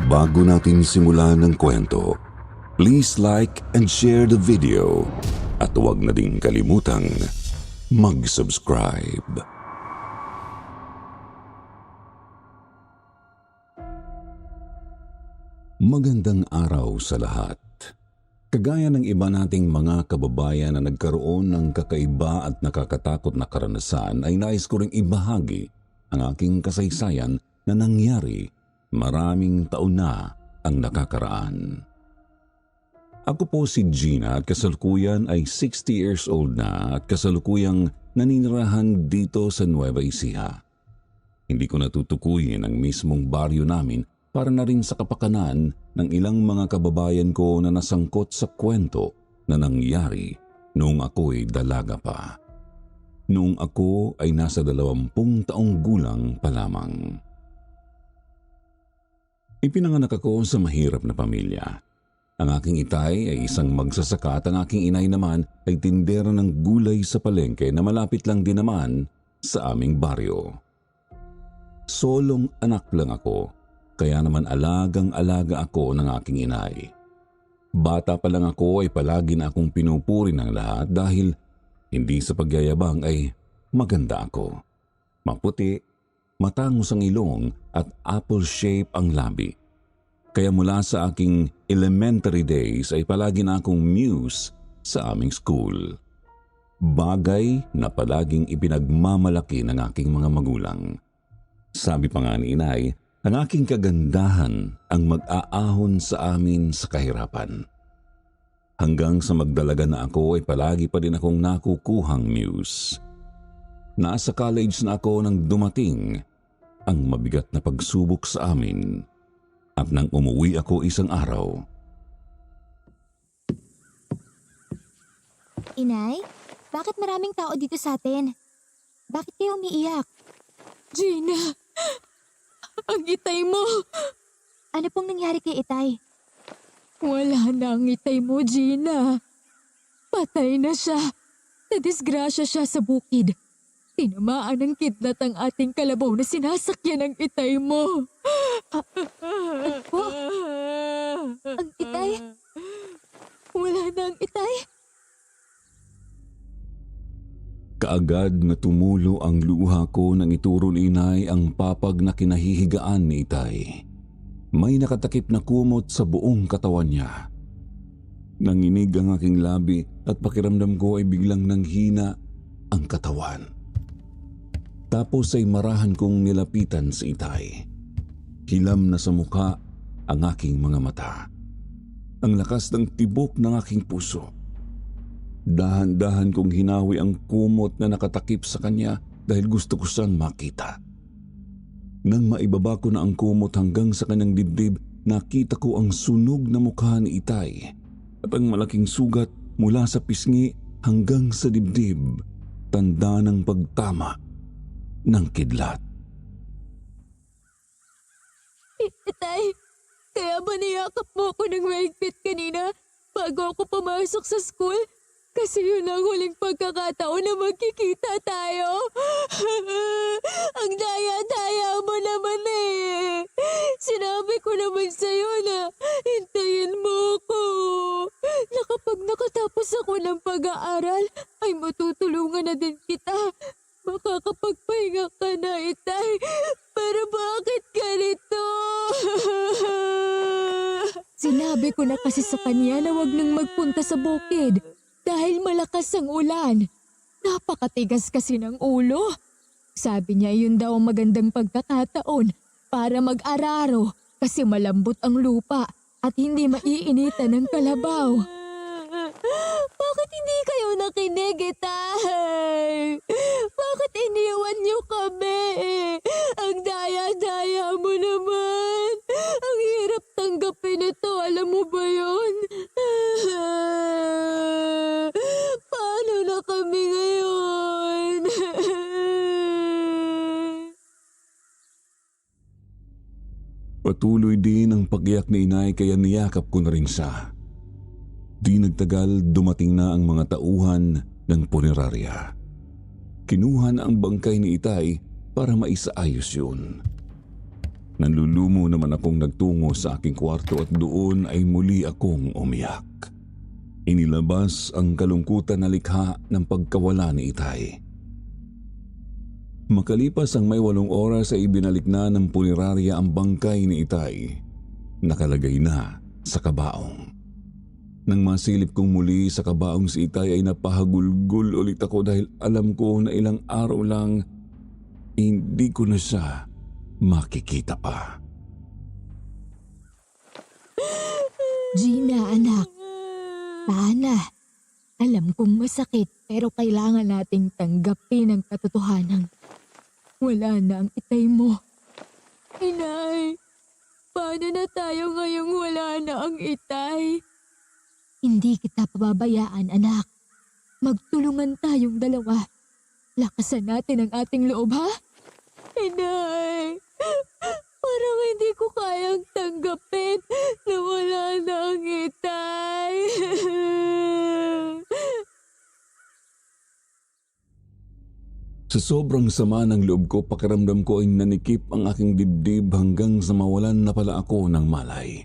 Bago natin simulan ang kwento, please like and share the video at huwag na ding kalimutang mag-subscribe. Magandang araw sa lahat. Kagaya ng iba nating mga kababayan na nagkaroon ng kakaiba at nakakatakot na karanasan, ay nais ko ring ibahagi ang aking kasaysayan na nangyari maraming taon na ang nakakaraan. Ako po si Gina at kasalukuyan ay 60 years old na at kasalukuyang naninirahan dito sa Nueva Ecija. Hindi ko natutukuyin ang mismong baryo namin para na rin sa kapakanan ng ilang mga kababayan ko na nasangkot sa kwento na nangyari noong ako'y dalaga pa. Noong ako ay nasa 20 taong gulang pa lamang. Ipinanganak ako sa mahirap na pamilya. Ang aking itay ay isang magsasaka at ang aking inay naman ay tindera ng gulay sa palengke na malapit lang din naman sa aming baryo. Solong anak lang ako, kaya naman alagang-alaga ako ng aking inay. Bata pa lang ako ay palagi na akong pinupuri ng lahat dahil hindi sa pagyayabang ay maganda ako. Maputi, matangos ang ilong at apple shape ang labi. Kaya mula sa aking elementary days ay palagi na akong muse sa aming school. Bagay na palaging ipinagmamalaki ng aking mga magulang. Sabi pa nga ni inay, ang aking kagandahan ang mag-aahon sa amin sa kahirapan. Hanggang sa magdalaga na ako ay palagi pa din akong nakukuhang muse. Nasa college na ako nang dumating ang mabigat na pagsubok sa amin at nang umuwi ako isang araw. Inay, bakit maraming tao dito sa atin? Bakit kayo umiiyak? Gina, ang itay mo. Ano pong nangyari kay Itay? Wala na ang itay mo, Gina. Patay na siya. Nadisgrasya siya sa bukid. Tinamaan ng kidlat ang ating kalabaw na sinasakyan ng itay mo. Ano po? Ang Itay? Wala na ang itay. Kaagad na tumulo ang luha ko nang ituro ni inay ang papag na kinahihigaan ni itay. May nakatakip na kumot sa buong katawan niya. Nanginig ang aking labi at pakiramdam ko ay biglang nanghina ang katawan. Tapos ay marahan kong nilapitan si itay. Hilam na sa mukha ang aking mga mata. Ang lakas ng tibok ng aking puso. Dahan-dahan kong hinawi ang kumot na nakatakip sa kanya dahil gusto ko siyang makita. Nang maibaba ko na ang kumot hanggang sa kanyang dibdib, nakita ko ang sunog na mukha ni itay at ang malaking sugat mula sa pisngi hanggang sa dibdib, tanda ng pagtama ng kidlat. Itay, kaya ba niyakap mo ako ng mahigpit kanina bago ako pumasok sa school? Kasi yun ang huling pagkakataon na magkikita tayo. Ang daya-daya mo naman eh. Sinabi ko naman sa'yo na hintayin mo ko. Na kapag nakatapos ako ng pag-aaral, ay matutulungan na din kita. Makakapagpahinga ka na, itay. Pero bakit ganito? Sinabi ko na kasi sa kanya na wag nang magpunta sa bukid. Dahil malakas ang ulan. Napakatigas kasi ng ulo. Sabi niya yun daw ang magandang pagkakataon para mag-araro kasi malambot ang lupa at hindi maiinitan ng kalabaw. Bakit hindi kayo nakinig, itay? Bakit iniwan niyo kami? Ang daya-daya mo naman. Ang hirap tanggapin ito, alam mo ba yun? Paano na kami ngayon? Patuloy din ang pag-iyak ni inay kaya niyakap ko na rin siya. Di nagtagal dumating na ang mga tauhan ng punerarya. Kinuha na ang bangkay ni itay para maisaayos yun. Nanlulumo naman akong nagtungo sa aking kwarto at doon ay muli akong umiyak. Inilabas ang kalungkutan na likha ng pagkawala ni Itay. Makalipas ang may 8 oras ay ibinalik na ng punerarya ang bangkay ni Itay. Nakalagay na sa kabaong. Nang masilip kong muli sa kabaong si Itay ay napahagulgol ulit ako dahil alam ko na ilang araw lang hindi ko na siya makikita pa. Gina, anak. Sana. Alam kong masakit pero kailangan nating tanggapin ang katotohanan. Wala na ang Itay mo. Inay, paano na tayo ngayong wala na ang Itay? Hindi kita pababayaan, anak. Magtulungan tayong dalawa. Lakasan natin ang ating loob, ha? Inay, parang hindi ko kayang tanggapin na wala na ang Itay. Sa sobrang sama ng loob ko, pakiramdam ko ay nanikip ang aking dibdib hanggang sa mawalan na pala ako ng malay.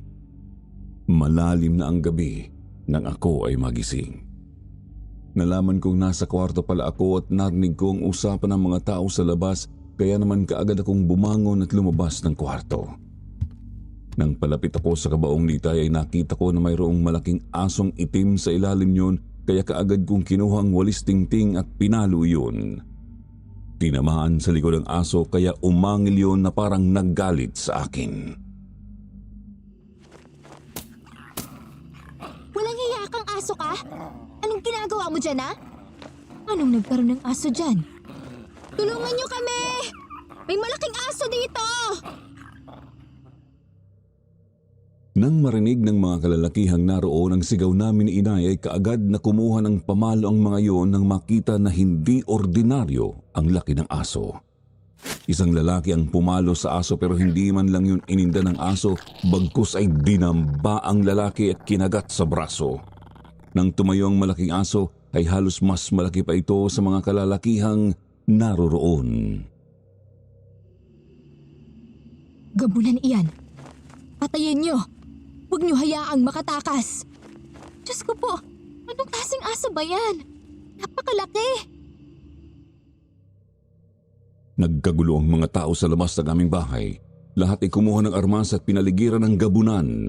Malalim na ang gabi nang ako ay magising. Nalaman kong nasa kwarto pala ako at narinig ko ang usapan ng mga tao sa labas, kaya naman kaagad akong bumangon at lumabas ng kwarto. Nang palapit ako sa kabaong ni Itay ay nakita ko na mayroong malaking asong itim sa ilalim yun, kaya kaagad kong kinuha ang walis tingting at pinalo yun. Tinamaan sa likod ng aso kaya umangil yun na parang naggalit sa akin. Walang hiya kang aso ka? Anong ginagawa mo dyan, ha? Anong nagkaroon ng aso dyan? Tulungan niyo kami! May malaking aso dito! Nang marinig ng mga kalalakihang naroon ang sigaw namin ni Inay ay kaagad na kumuha ng pamalo ang mga iyon nang makita na hindi ordinaryo ang laki ng aso. Isang lalaki ang pumalo sa aso pero hindi man lang yun ininda ng aso, bagkus ay dinamba ang lalaki at kinagat sa braso. Nang tumayo ang malaking aso ay halos mas malaki pa ito sa mga kalalakihang naroroon. Gabunan iyan. Patayin niyo. Huwag niyo hayaang makatakas. Diyos ko po, anong klaseng aso ba yan? Napakalaki! Nagkagulo ang mga tao sa labas ng aming bahay. Lahat ay kumuha ng armas at pinaligiran ng gabunan.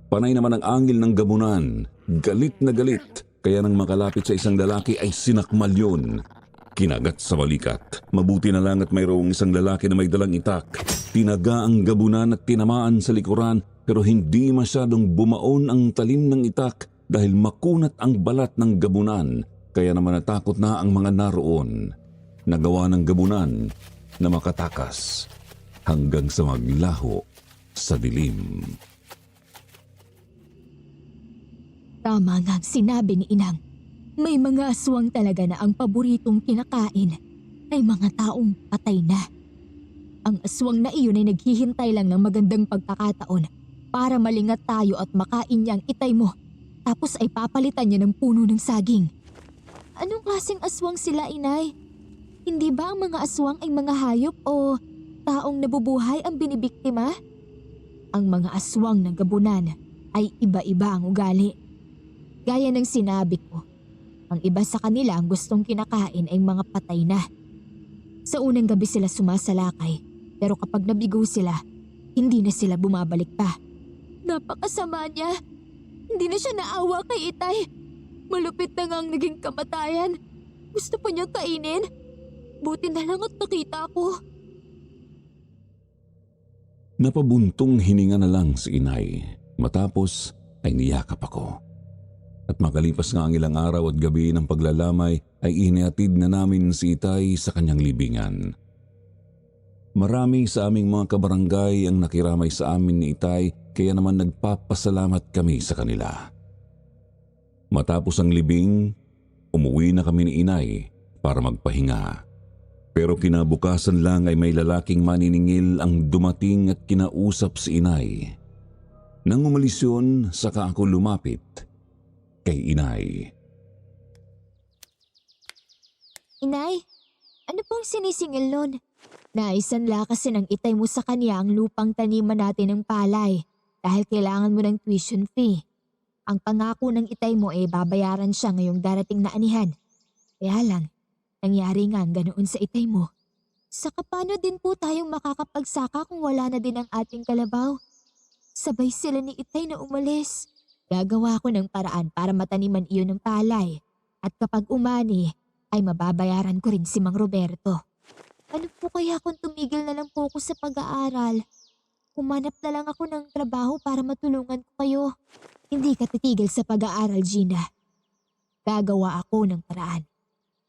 Panay naman ang angil ng gabunan. Galit na galit. Kaya nang makalapit sa isang lalaki ay sinakmal yun. Kinagat sa balikat. Mabuti na lang at mayroong isang lalaki na may dalang itak. Tinaga ang gabunan at tinamaan sa likuran pero hindi masyadong bumaon ang talim ng itak dahil makunat ang balat ng gabunan. Kaya naman natakot na ang mga naroon. Nagawa ng gabunan na makatakas hanggang sa maglaho sa dilim. Tama nga ang sinabi ni Inang. May mga aswang talaga na ang paboritong kinakain ay mga taong patay na. Ang aswang na iyon ay naghihintay lang ng magandang pagkakataon para malingat tayo at makain niya ang Itay mo. Tapos ay papalitan niya ng puno ng saging. Anong klaseng aswang sila, Inay? Hindi ba ang mga aswang ay mga hayop o taong nabubuhay ang binibiktima? Ang mga aswang ng gabunan ay iba-iba ang ugali. Gaya ng sinabi ko, ang iba sa kanila ang gustong kinakain ay mga patay na. Sa unang gabi sila sumasalakay, pero kapag nabigo sila, hindi na sila bumabalik pa. Napakasama niya. Hindi na siya naawa kay Itay. Malupit na nga ang naging kamatayan. Gusto pa niyang kainin. Buti na lang at nakita ko. Napabuntong hininga na lang si Inay. Matapos ay niyakap ako. At makalipas nga ang ilang araw at gabi ng paglalamay ay inihatid na namin si Itay sa kanyang libingan. Marami sa aming mga kabarangay ang nakiramay sa amin ni Itay kaya naman nagpapasalamat kami sa kanila. Matapos ang libing, umuwi na kami ni Inay para magpahinga. Pero kinabukasan lang ay may lalaking maniningil ang dumating at kinausap si Inay. Nang umalis yun, saka ako lumapit kay Inay. Inay, ano pong sinisingil nun? Naisanla kasi ng itay mo sa kanya ang lupang taniman natin ng palay dahil kailangan mo ng tuition fee. Ang pangako ng itay mo babayaran siya ngayong darating na anihan. Kaya lang, nangyari nga ang ganoon sa itay mo. Saka paano din po tayong makakapagsaka kung wala na din ang ating kalabaw? Sabay sila ni itay na umalis. Gagawa ko ng paraan para mataniman iyon ng palay. At kapag umani, ay mababayaran ko rin si Mang Roberto. Ano po kaya kung tumigil na lang po ako sa pag-aaral? Humanap na lang ako ng trabaho para matulungan ko kayo. Hindi ka titigil sa pag-aaral, Gina. Gagawa ako ng paraan.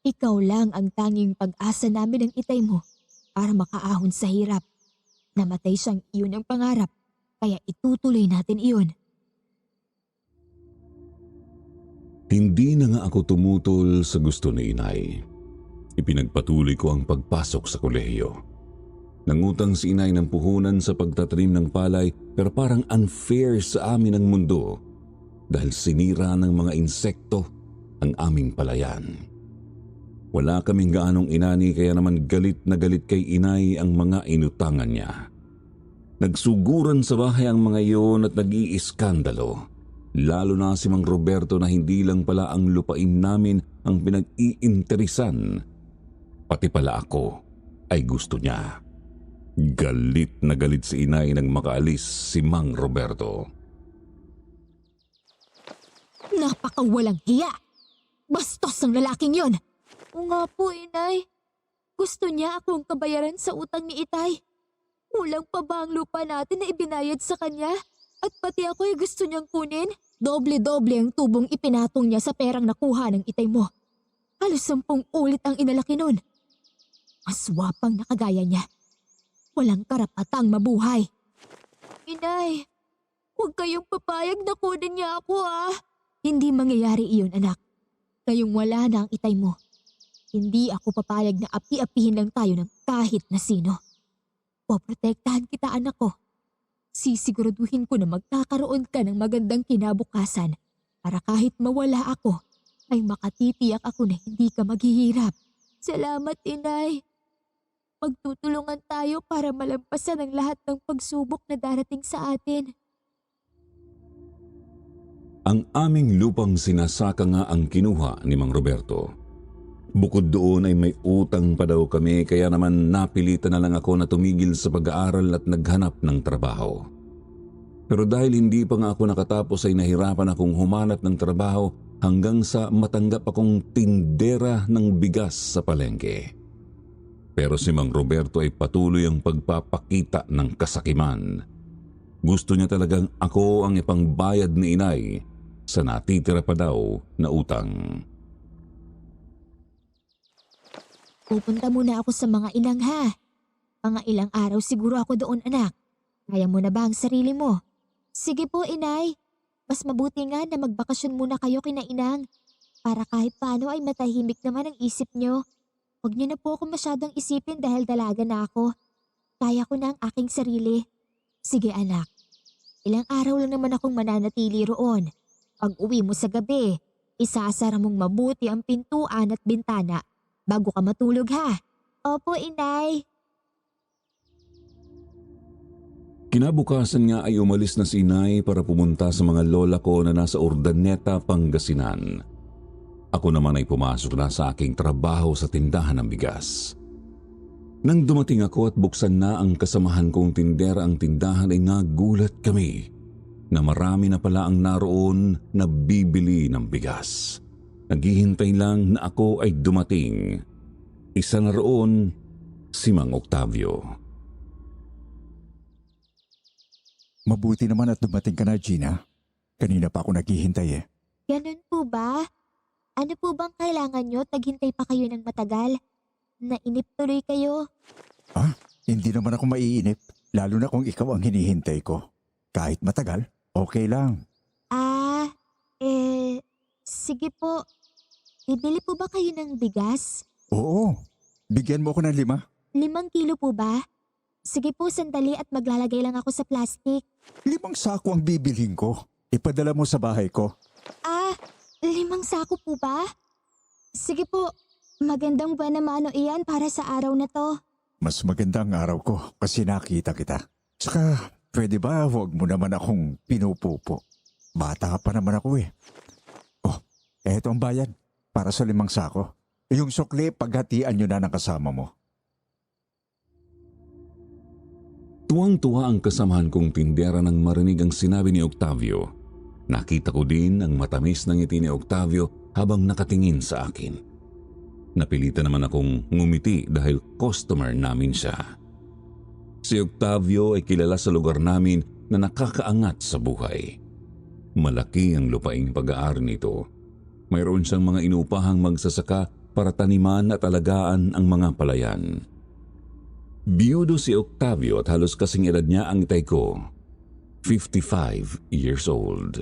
Ikaw lang ang tanging pag-asa namin ng itay mo para makaahon sa hirap. Namatay siyang iyon ang pangarap, kaya itutuloy natin iyon. Hindi na nga ako tumutol sa gusto ni inay. Ipinagpatuloy ko ang pagpasok sa kolehiyo. Nangutang si inay ng puhunan sa pagtatanim ng palay pero parang unfair sa amin ang mundo dahil sinira ng mga insekto ang aming palayan. Wala kaming gaanong inani kaya naman galit na galit kay inay ang mga inutangan niya. Nagsuguran sa bahay ang mga iyon at nag-iiskandalo. Lalo na si Mang Roberto na hindi lang pala ang lupain namin ang pinag-iinteresan. Pati pala ako ay gusto niya. Galit na galit si inay nang makaalis si Mang Roberto. Napakawalang hiya! Bastos ang lalaking yon! O nga po, inay. Gusto niya akong kabayaran sa utang ni itay. Kulang pa ba ang lupa natin na ibinayad sa kanya? At pati ako ay gusto niyang kunin? Doble-doble ang tubong ipinatong niya sa perang nakuha ng itay mo. Halos 10 ulit ang inalaki nun. Maswapang nakagaya niya. Walang karapatang mabuhay. Inay, huwag kayong papayag na kunin niya ako Hindi mangyayari iyon, anak. Ngayong wala na ang itay mo. Hindi ako papayag na api-apihin lang tayo ng kahit na sino. Poprotektahan kita, anak ko. Sisiguraduhin ko na magkakaroon ka ng magandang kinabukasan para kahit mawala ako, ay makatitiyak ako na hindi ka maghihirap. Salamat, inay. Magtutulungan tayo para malampasan ang lahat ng pagsubok na darating sa atin. Ang aming lupang sinasaka nga ang kinuha ni Mang Roberto. Bukod doon ay may utang pa daw kami kaya naman napilitan na lang ako na tumigil sa pag-aaral at naghanap ng trabaho. Pero dahil hindi pa nga ako nakatapos ay nahirapan akong humanap ng trabaho hanggang sa matanggap akong tindera ng bigas sa palengke. Pero si Mang Roberto ay patuloy ang pagpapakita ng kasakiman. Gusto niya talagang ako ang ipangbayad ni inay sa natitira pa daw na utang. Pupunta muna ako sa mga ilang Mga ilang araw siguro ako doon, anak. Kaya mo na ba ang sarili mo? Sige po, inay. Mas mabuti nga na magbakasyon muna kayo kina inang. Para kahit paano ay matahimik naman ang isip nyo. Huwag niyo na po ako masyadong isipin dahil dalaga na ako. Kaya ko na ang aking sarili. Sige, anak. Ilang araw lang naman akong mananatili roon. Pag uwi mo sa gabi, isasara mong mabuti ang pintuan at bintana bago ka matulog, Opo, inay. Kinabukasan nga ay umalis na si inay para pumunta sa mga lola ko na nasa Urdaneta, Pangasinan. Ako naman ay pumasok na sa aking trabaho sa tindahan ng bigas. Nang dumating ako at buksan na ang kasamahan kong tindera ang tindahan ay nagulat kami na marami na pala ang naroon na bibili ng bigas. Naghihintay lang na ako ay dumating. Isa na roon si Mang Octavio. Mabuti naman at dumating ka na, Gina. Kanina pa ako naghihintay Ganun po ba? Ano po bang kailangan nyo? Taghintay pa kayo ng matagal? Nainip tuloy kayo? Hindi naman ako maiinip. Lalo na kung ikaw ang hinihintay ko. Kahit matagal, okay lang. Sige po. Bibili po ba kayo ng bigas? Oo, bigyan mo ako ng 5. 5 kilo po ba? Sige po, sandali at maglalagay lang ako sa plastic. 5 sako ang bibilhin ko. Ipadala mo sa bahay ko. 5 sako po ba? Sige po, magandang buwan na mano iyan para sa araw na to. Mas magandang araw ko kasi nakita kita. Saka, pwede ba huwag mo naman akong pinupupo? Bata pa naman ako eh. Oh, eto ang bayan. Para sa 5 sako. Yung sukli, paghatian nyo na ng kasama mo. Tuwang-tuwa ang kasamahan kong tindera nang marinig ang sinabi ni Octavio. Nakita ko din ang matamis ng ngiti ni Octavio habang nakatingin sa akin. Napilitan naman akong ngumiti dahil customer namin siya. Si Octavio ay kilala sa lugar namin na nakakaangat sa buhay. Malaki ang lupaing pag-aari nito. Mayroon siyang mga inupahang magsasaka para taniman at alagaan ang mga palayan. Biyudo si Octavio at halos kasing edad niya ang itay ko, 55 years old.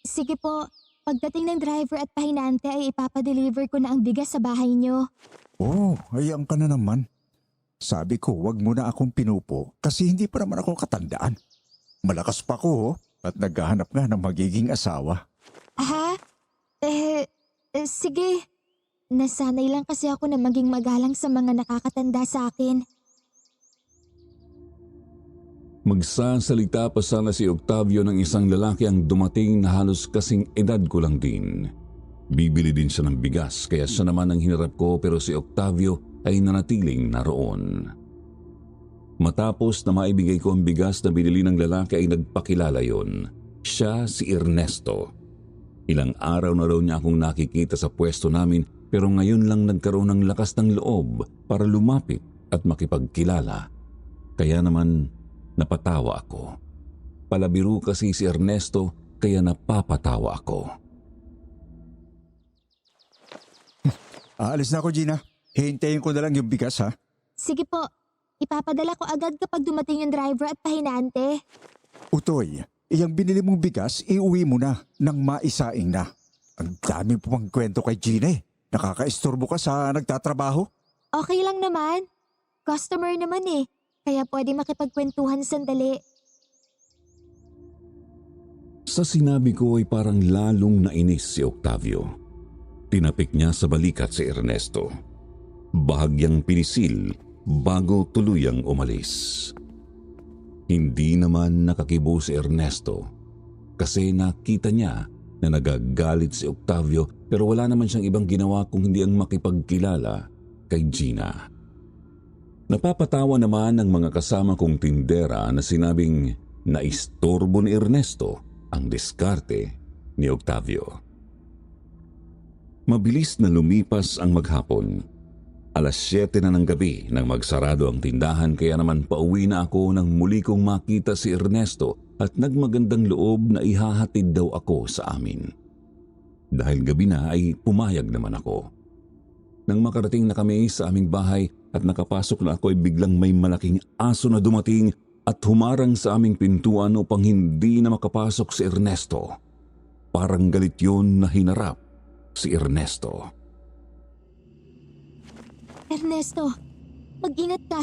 Sige po, pagdating ng driver at pahinante ay ipapadeliver ko na ang bigas sa bahay niyo. Oh, hayaan ka na naman. Sabi ko, wag mo na akong pinupo kasi hindi pa naman ako katandaan. Malakas pa ko at naghahanap nga ng magiging asawa. Ha? Sige. Nasanay lang kasi ako na maging magalang sa mga nakakatanda sa akin. Magsasalita pa sana si Octavio ng isang lalaki ang dumating na halos kasing edad ko lang din. Bibili din siya ng bigas kaya siya naman ang hinarap ko pero si Octavio ay nanatiling naroon. Matapos na maibigay ko ang bigas na binili ng lalaki ay nagpakilala yon. Siya si Ernesto. Ilang araw na raw niya akong nakikita sa pwesto namin pero ngayon lang nagkaroon ng lakas ng loob para lumapit at makipagkilala. Kaya naman napatawa ako. Palabiro kasi si Ernesto kaya napapatawa ako. Aalis na ako, Gina. Hintayin ko na lang yung bigas, ha? Sige po, ipapadala ko agad kapag dumating yung driver at pahinante. Utoy, iyang binili mong bigas, iuwi mo na nang maisaing na. Ang dami po pang kwento kay Gina eh. Nakakaistorbo ka sa nagtatrabaho. Okay lang naman. Customer naman eh. Kaya pwede makipagkwentuhan sandali. Sa sinabi ko ay parang lalong nainis si Octavio. Tinapik niya sa balikat si Ernesto. Bahagyang pinisil bago tuluyang umalis. Hindi naman nakakibo si Ernesto kasi nakita niya na nagagalit si Octavio pero wala naman siyang ibang ginawa kung hindi ang makipagkilala kay Gina. Napapatawa naman ang mga kasama kong tindera na sinabing naistorbo ni Ernesto ang diskarte ni Octavio. Mabilis na lumipas ang maghapon. 7:00 na ng gabi nang magsarado ang tindahan kaya naman pauwi na ako nang muli kong makita si Ernesto at nagmagandang loob na ihahatid daw ako sa amin. Dahil gabi na ay pumayag naman ako. Nang makarating na kami sa aming bahay at nakapasok na ako ay biglang may malaking aso na dumating at humarang sa aming pintuan upang hindi na makapasok si Ernesto. Parang galit yun na hinarap si Ernesto. Ernesto, mag-ingat ka.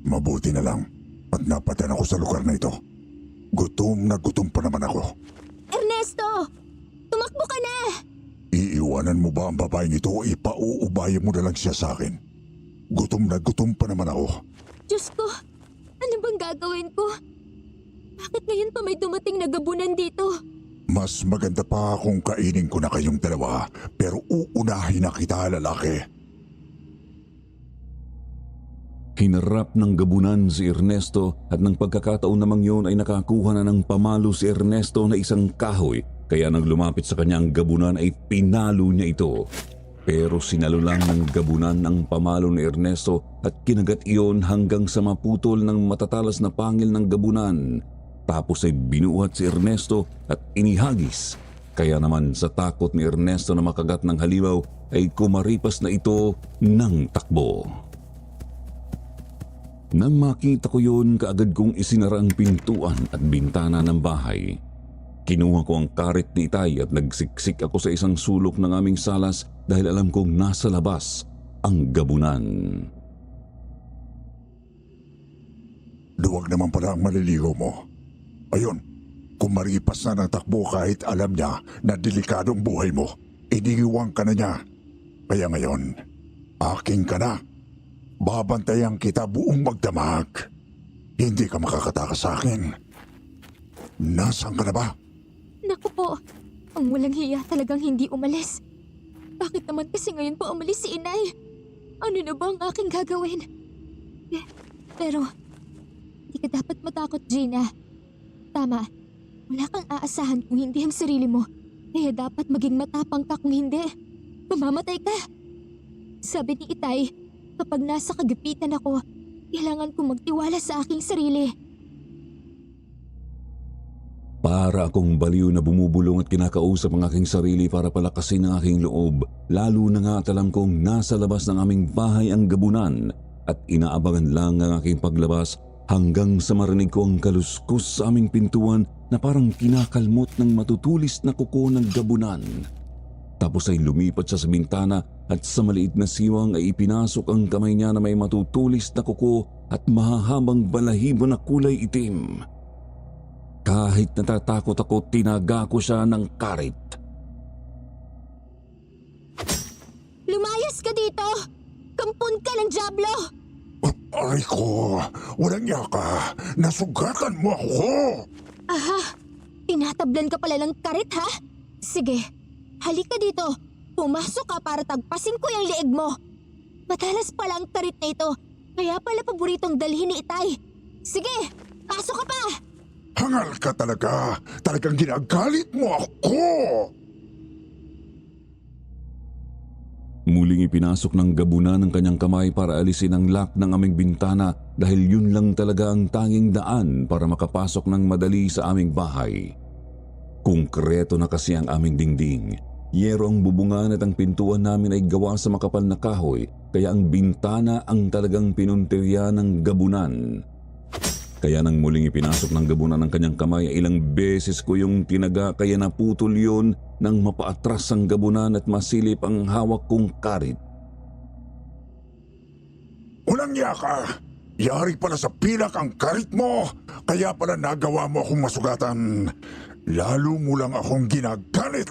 Mabuti na lang at napatan ako sa lugar na ito. Gutom na gutom pa naman ako. Ernesto! Tumakbo ka na! Iiwanan mo ba ang babaeng ito o ipauubayan mo na lang siya sa akin? Gutom na gutom pa naman ako. Diyos ko, ano bang gagawin ko? Bakit ngayon pa may dumating na gabunan dito? Mas maganda pa kung kainin ko na kayong dalawa pero uunahin na kita, lalaki. Hinarap ng gabunan si Ernesto at ng pagkakataon namang yun ay nakakuha na ng pamalo si Ernesto na isang kahoy kaya nang lumapit sa kanya ang gabunan ay pinalo niya ito. Pero sinalo lang ng gabunan ang pamalo ni Ernesto at kinagat iyon hanggang sa maputol ng matatalas na pangil ng gabunan. Tapos ay binuhat si Ernesto at inihagis. Kaya naman sa takot ni Ernesto na makagat ng halimaw ay kumaripas na ito ng takbo. Nang makita ko yun, kaagad kong isinara ang pintuan at bintana ng bahay. Kinuha ko ang karit ni Itay at nagsiksik ako sa isang sulok ng aming salas dahil alam kong nasa labas ang gabunan. Duwag naman pala ang maliligo mo. Ayun, kung maripas na ng takbo kahit alam niya na delikadong buhay mo, iniiwang ka na niya. Kaya ngayon, Aking ka na. Babantayan kita buong magdamag. Hindi ka makakatakas sa akin. Nasaan ka na ba? Naku po, ang walang hiya talagang hindi umalis. Bakit naman kasi ngayon pa umalis si inay? Ano na ba ang aking gagawin? Pero, hindi ka dapat matakot, Gina. Tama, wala kang aasahan kung hindi ang sarili mo. Kaya dapat maging matapang ka kung hindi. Mamamatay ka. Sabi ni Itay, kapag nasa kagipitan ako, kailangan kong magtiwala sa aking sarili. Para akong baliw na bumubulong at kinakausap ang aking sarili para palakasin ang aking loob, lalo na nga at alam kong nasa labas ng aming bahay ang gabunan at inaabangan lang ang aking paglabas hanggang sa marinig ko ang kaluskos sa aming pintuan na parang kinakalmot ng matutulis na kuko ng gabunan. Tapos ay lumipat siya sa bintana at sa maliit na siwang ay ipinasok ang kamay niya na may matutulis na kuko at mahahabang balahibo na kulay itim. Kahit natatakot ako, tinaga ko siya ng karit. Lumayas ka dito! Kampon ka ng dyablo! Aray ko, walang niya ka. Nasugatan mo ako. Aha! Tinatablan ka pala ng karit, ha? Sige, halika dito. Pumasok ka para tagpasin ko yung leeg mo. Madalas pala ang karit na ito, kaya pala paboritong dalhin ni Itay. Sige, pasok ka pa! Hangal ka talaga. Talagang ginagalit mo ako. Muling ipinasok ng gabunan ng kanyang kamay para alisin ang lock ng aming bintana dahil yun lang talaga ang tanging daan para makapasok ng madali sa aming bahay. Konkreto na kasi ang aming dingding. Yero ang bubungan at ang pintuan namin ay gawa sa makapal na kahoy kaya ang bintana ang talagang pinuntirya ng gabunan. Kaya nang muling ipinasok ng gabunan ng kanyang kamay, ilang beses ko yung tinaga kaya naputol yun nang mapaatras ang gabunan at masilip ang hawak kong karit. Walang niya ka. Yari pala sa pilak ang karit mo. Kaya pala nagawa mo akong masugatan. Lalo mo lang akong ginagalit.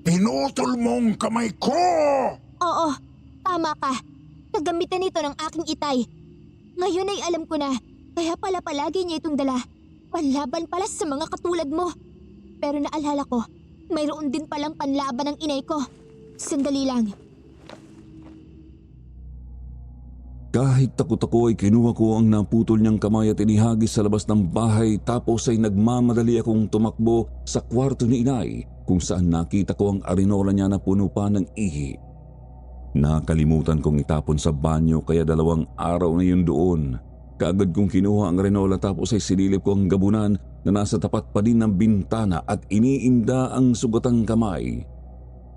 Pinutol mong kamay ko! Oo, tama ka. Kagamitan ito ng aking Itay. Ngayon ay alam ko na, kaya pala palagi niya itong dala. Panlaban pala sa mga katulad mo. Pero naalala ko, mayroon din palang panlaban ng inay ko. Sandali lang. Kahit takot ako ay kinuha ko ang naputol niyang kamay at inihagis sa labas ng bahay tapos ay nagmamadali akong tumakbo sa kwarto ni inay kung saan nakita ko ang arinola niya na puno pa ng ihi. Nakalimutan kong itapon sa banyo kaya 2 araw na yun doon. Kaagad kong kinuha ang arinola tapos ay sinilip ko ang gabunan na nasa tapat pa din ng bintana at iniinda ang sugatang kamay.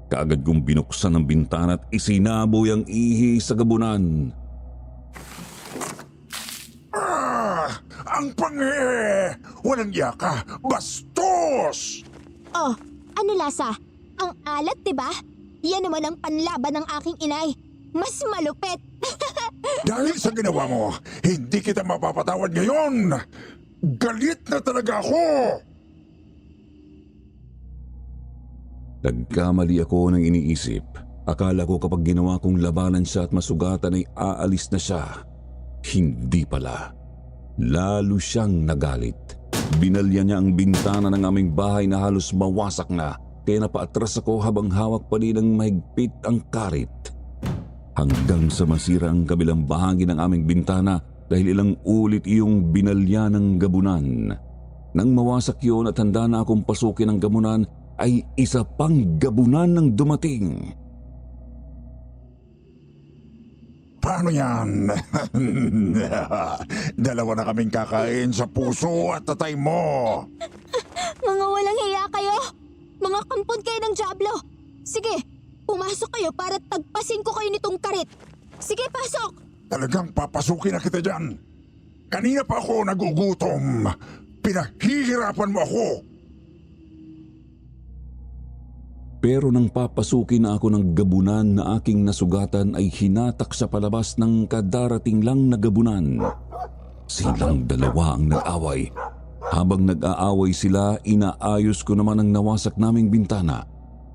Kaagad kong binuksan ang bintana at isinaboy ang ihi sa gabunan. Ang pangi! Walang niya ka! Bastos! Oh, ano lasa? Ang alat, diba? Yan naman ang panlaban ng aking inay. Mas malupit. Dahil sa ginawa mo, hindi kita mapapatawad ngayon! Galit na talaga ako! Nagkamali ako ng iniisip. Akala ko kapag ginawa kong labanan siya at masugatan ay aalis na siya. Hindi pala. Lalo siyang nagalit. Binalya niya ang bintana ng aming bahay na halos mawasak na kaya napaatras ako habang hawak pa din ng mahigpit ang karit. Hanggang sa masira ang kabilang bahagi ng aming bintana dahil ilang ulit iyong binalya ng gabunan. Nang mawasak yun at handa na akong pasukin ang gabunan ay isa pang gabunan ng dumating. Paano yan? 2 na kaming kakain sa puso at tatay mo. Mga walang hiya kayo. Mga kampon kayo ng dyablo. Sige, pumasok kayo para tagpasin ko kayo nitong karit. Sige, pasok! Talagang papasukin na kita dyan. Kanina pa ako nagugutom. Pinahihirapan mo ako. Pero nang papasukin na ako ng gabunan na aking nasugatan ay hinatak sa palabas ng kadarating lang na gabunan. Silang 2 ang nag-away. Habang nag-aaway sila, inaayos ko naman ang nawasak naming bintana.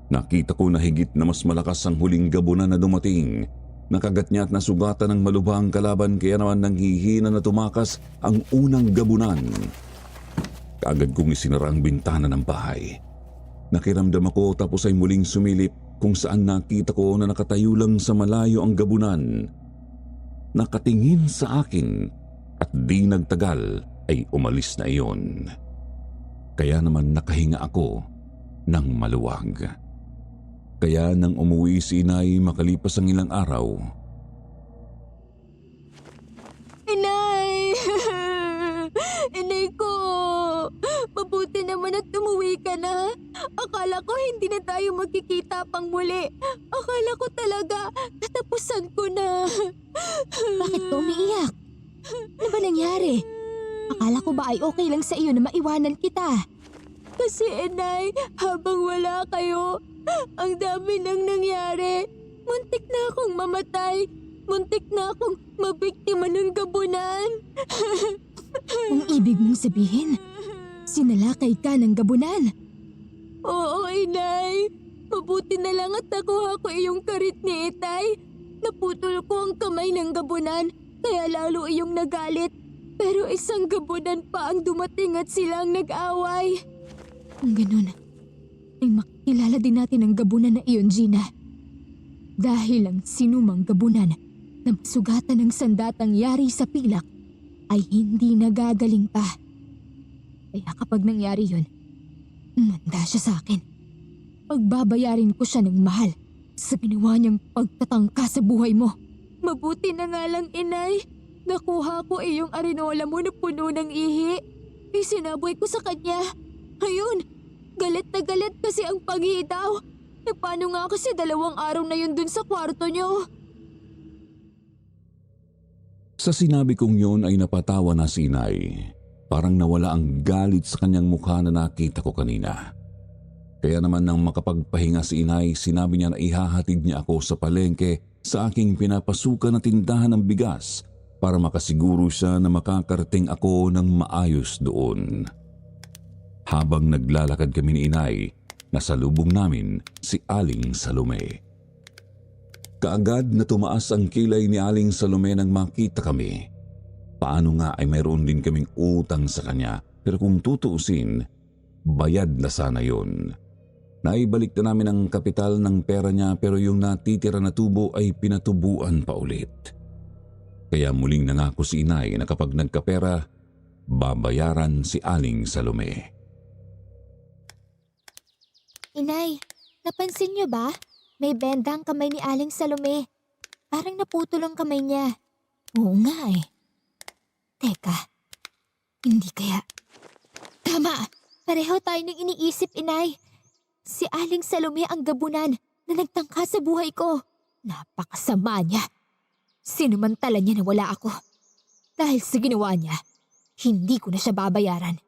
Nakita ko na higit na mas malakas ang huling gabunan na dumating. Nakagat niya at nasugatan ng malubhang kalaban kaya naman nanghihina na tumakas ang unang gabunan. Kaagad kong isinara ang bintana ng bahay. Nakiramdam ako tapos ay muling sumilip kung saan nakita ko na nakatayo lang sa malayo ang gabunan. Nakatingin sa akin at di nagtagal ay umalis na iyon. Kaya naman nakahinga ako ng maluwag. Kaya nang umuwi si inay makalipas ang ilang araw. Inay! Inay ko! Mabuti naman at umuwi ka na. Akala ko hindi na tayo magkikita pang muli. Akala ko talaga katapusan ko na. Bakit ka umiiyak? Ano ba nangyari? Akala ko ba ay okay lang sa iyo na maiwanan kita? Kasi inay, habang wala kayo, ang dami nang nangyari. Muntik na akong mamatay. Muntik na akong mabiktima ng gabunan. Ang ibig mong sabihin, sinalakay ka ng gabunan. Oo, inay. Mabuti na lang at nakuha ko iyong karit ni Itay. Naputol ko ang kamay ng gabunan, kaya lalo iyong nagalit. Pero isang gabunan pa ang dumating at silang nag-away. Kung ganun, ay makikilala din natin ang gabunan na iyon, Gina. Dahil ang sinumang gabunan na masugatan ng sandatang yari sa pilak ay hindi nagagaling pa. Kaya kapag nangyari yun, umanda siya sa akin. Pagbabayarin ko siya ng mahal sa ginawa niyang pagtatangka sa buhay mo. Mabuti na nga lang, inay. Nakuha ko iyong arinola mo na puno ng ihi. Isinaboy ko sa kanya. Ayun, galit na galit kasi ang panghi daw. E paano nga kasi 2 araw na yun dun sa kwarto niyo? Sa sinabi kong yun ay napatawa na si inay. Parang nawala ang galit sa kanyang mukha na nakita ko kanina. Kaya naman nang makapagpahinga si inay, sinabi niya na ihahatid niya ako sa palengke sa aking pinapasukan na tindahan ng bigas para makasiguro siya na makakarating ako ng maayos doon. Habang naglalakad kami ni inay, nasalubong namin si Aling Salome. Kaagad na tumaas ang kilay ni Aling Salome nang makita kami. Paano nga ay mayroon din kaming utang sa kanya, pero kung tutuusin, bayad na sana yun. Naibalik na namin ang kapital ng pera niya pero yung natitira na tubo ay pinatubuan pa ulit. Kaya muling nangako si inay na kapag nagkapera, babayaran si Aling Salome. Inay, napansin niyo ba? May benda ang kamay ni Aling Salome. Parang naputol ang kamay niya. Oo nga eh. Teka, hindi kaya. Tama! Pareho tayo nang iniisip, inay. Si Aling Salome ang gabunan na nagtangka sa buhay ko. Napakasama niya. Sinumantala niya na wala ako. Dahil sa ginawa niya, hindi ko na siya babayaran.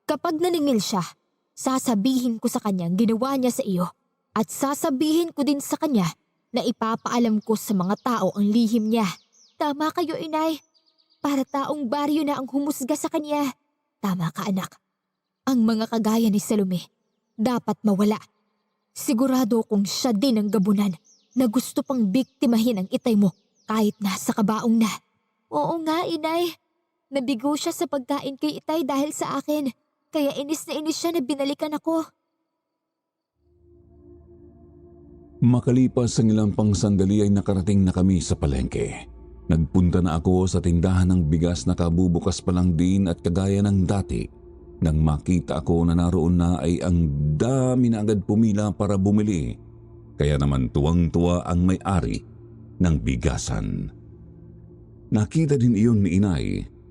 Kapag naningil siya, sasabihin ko sa kanya ang ginawa niya sa iyo at sasabihin ko din sa kanya na ipapaalam ko sa mga tao ang lihim niya. Tama kayo, inay. Para taong baryo na ang humusga sa kanya. Tama ka, anak. Ang mga kagaya ni Salome dapat mawala. Sigurado kong siya din ang gabunan na gusto pang biktimahin ang itay mo kahit nasa kabaong na. Oo nga, inay. Nabigo siya sa pagkain kay itay dahil sa akin. Kaya inis na inis siya na binalikan ako. Makalipas ang ilang pang sandali ay nakarating na kami sa palengke. Nagpunta na ako sa tindahan ng bigas na kabubukas pa lang din at kagaya ng dati. Nang makita ako na naroon na ay ang dami na agad pumila para bumili. Kaya naman tuwang-tuwa ang may-ari ng bigasan. Nakita din iyon ni inay.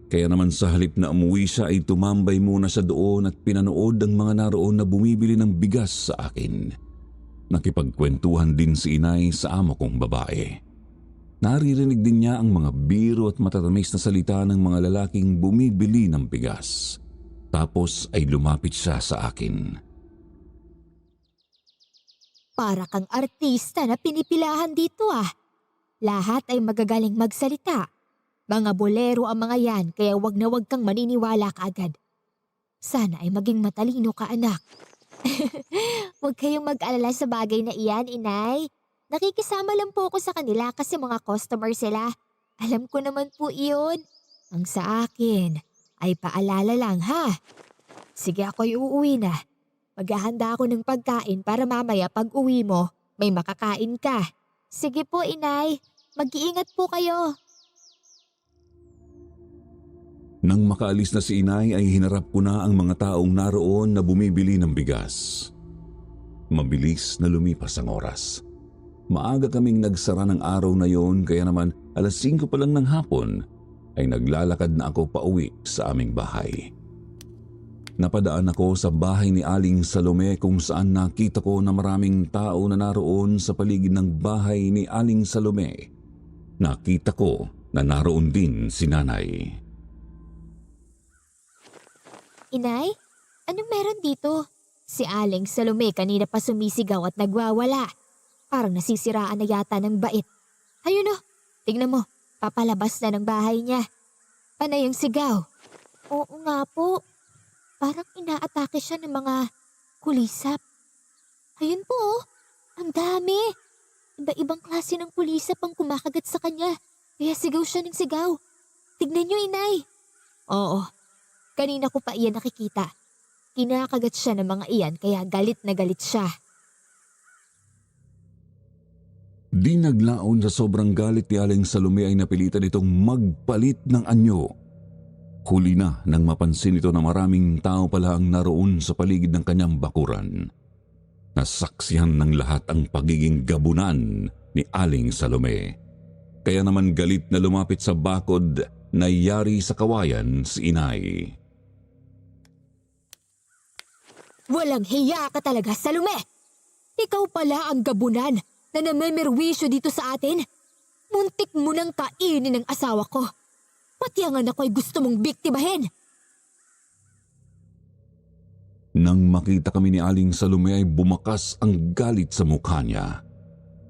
Kaya naman sa halip na umuwi siya ay tumambay muna siya doon at pinanood ang mga naroon na bumibili ng bigas sa akin. Nakipagkwentuhan din si inay sa amo kong babae. Naririnig din niya ang mga biro at matatamis na salita ng mga lalaking bumibili ng bigas. Tapos ay lumapit siya sa akin. Para kang artista na pinipilahan dito ah. Lahat ay magagaling magsalita. Mga bolero ang mga yan kaya wag na wag kang maniniwala kaagad. Sana ay maging matalino ka, anak. Huwag kayong mag-alala sa bagay na iyan, inay. Nakikisama lang po ako sa kanila kasi mga customer sila. Alam ko naman po iyon. Ang sa akin ay paalala lang ha. Sige, ako'y uuwi na. Maghahanda ako ng pagkain para mamaya pag uwi mo, may makakain ka. Sige po, inay. Mag-iingat po kayo. Nang makaalis na si inay ay hinarap ko na ang mga taong naroon na bumibili ng bigas. Mabilis na lumipas ang oras. Maaga kaming nagsara ng araw na yon kaya naman 5:00 pa lang ng hapon ay naglalakad na ako pauwi sa aming bahay. Napadaan ako sa bahay ni Aling Salome kung saan nakita ko na maraming tao na naroon sa paligid ng bahay ni Aling Salome. Nakita ko na naroon din si nanay. Inay, anong meron dito? Si Aling Salome kanina pa sumisigaw at nagwawala. Parang nasisiraan na yata ng bait. Ayun o, tignan mo, papalabas na ng bahay niya. Panay ang sigaw. Oo nga po, parang inaatake siya ng mga kulisap. Ayun po, ang dami. Iba-ibang klase ng kulisap ang kumakagat sa kanya. Kaya sigaw siya ng sigaw. Tignan niyo, inay. Oo, kanina ko pa iyan nakikita. Kinakagat siya ng mga iyan kaya galit na galit siya. Di naglaon sa sobrang galit ni Aling Salome ay napilitan itong magpalit ng anyo. Huli na nang mapansin ito na maraming tao pala ang naroon sa paligid ng kanyang bakuran. Nasaksihan ng lahat ang pagiging gabunan ni Aling Salome. Kaya naman galit na lumapit sa bakod na yari sa kawayan si inay. Walang hiya ka talaga, Salome! Ikaw pala ang gabunan na namemerwisyo dito sa atin. Muntik mo nang kainin ng asawa ko. Pati ang anak ko ay gusto mong biktimahin. Nang makita kami ni Aling Salome ay bumakas ang galit sa mukha niya.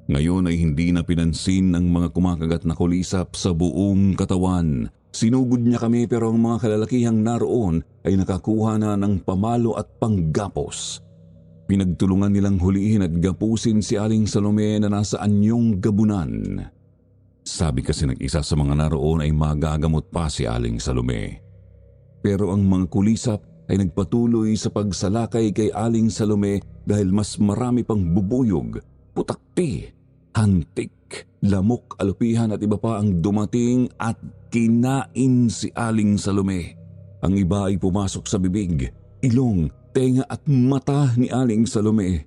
Ngayon ay hindi na pinansin ng mga kumakagat na kulisap sa buong katawan. Sinugod niya kami pero ang mga kalalakihang naroon ay nakakuha na ng pamalo at panggapos. Pinagtulungan nilang hulihin at gapusin si Aling Salome na nasa anyong gabunan. Sabi kasi ng isa sa mga naroon ay magagamot pa si Aling Salome. Pero ang mga kulisap ay nagpatuloy sa pagsalakay kay Aling Salome dahil mas marami pang bubuyog, putakti, hantik, lamok, alupihan at iba pa ang dumating at kinain si Aling Salome. Ang iba ay pumasok sa bibig, ilong, tenga at mata ni Aling Salome.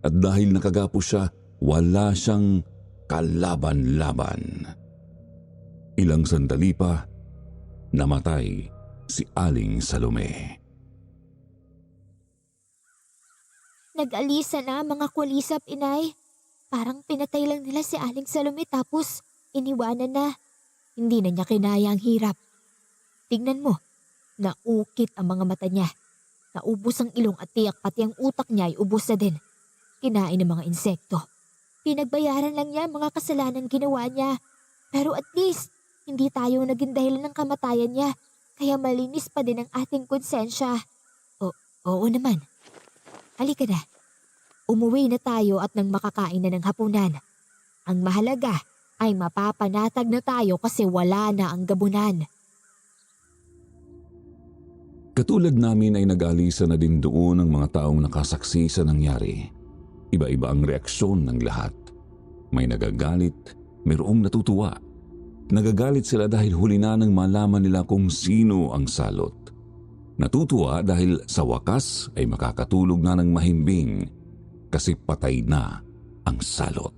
At dahil nakagapos siya, wala siyang kalaban-laban. Ilang sandali pa, namatay si Aling Salome. Nag-alisa na mga kulisap, inay. Parang pinatay lang nila si Aling Salome tapos iniwanan na. Hindi na niya kinaya ang hirap. Tignan mo, naukit ang mga mata niya. Naubos ang ilong at tiyak pati ang utak niya ay ubos na din. Kinain ng mga insekto. Pinagbayaran lang niya mga kasalanan ginawa niya. Pero at least, hindi tayo naging dahilan ng kamatayan niya. Kaya malinis pa din ang ating konsensya. Oo naman. Halika na. Umuwi na tayo at nang makakain na ng hapunan. Ang mahalaga ay mapapanatag na tayo kasi wala na ang gabunan. Katulad namin ay nag-alisa na din doon ang mga taong nakasaksi sa nangyari. Iba-iba ang reaksyon ng lahat. May nagagalit, mayroong natutuwa. Nagagalit sila dahil huli na nang malaman nila kung sino ang salot. Natutuwa dahil sa wakas ay makakatulog na ng mahimbing kasi patay na ang salot.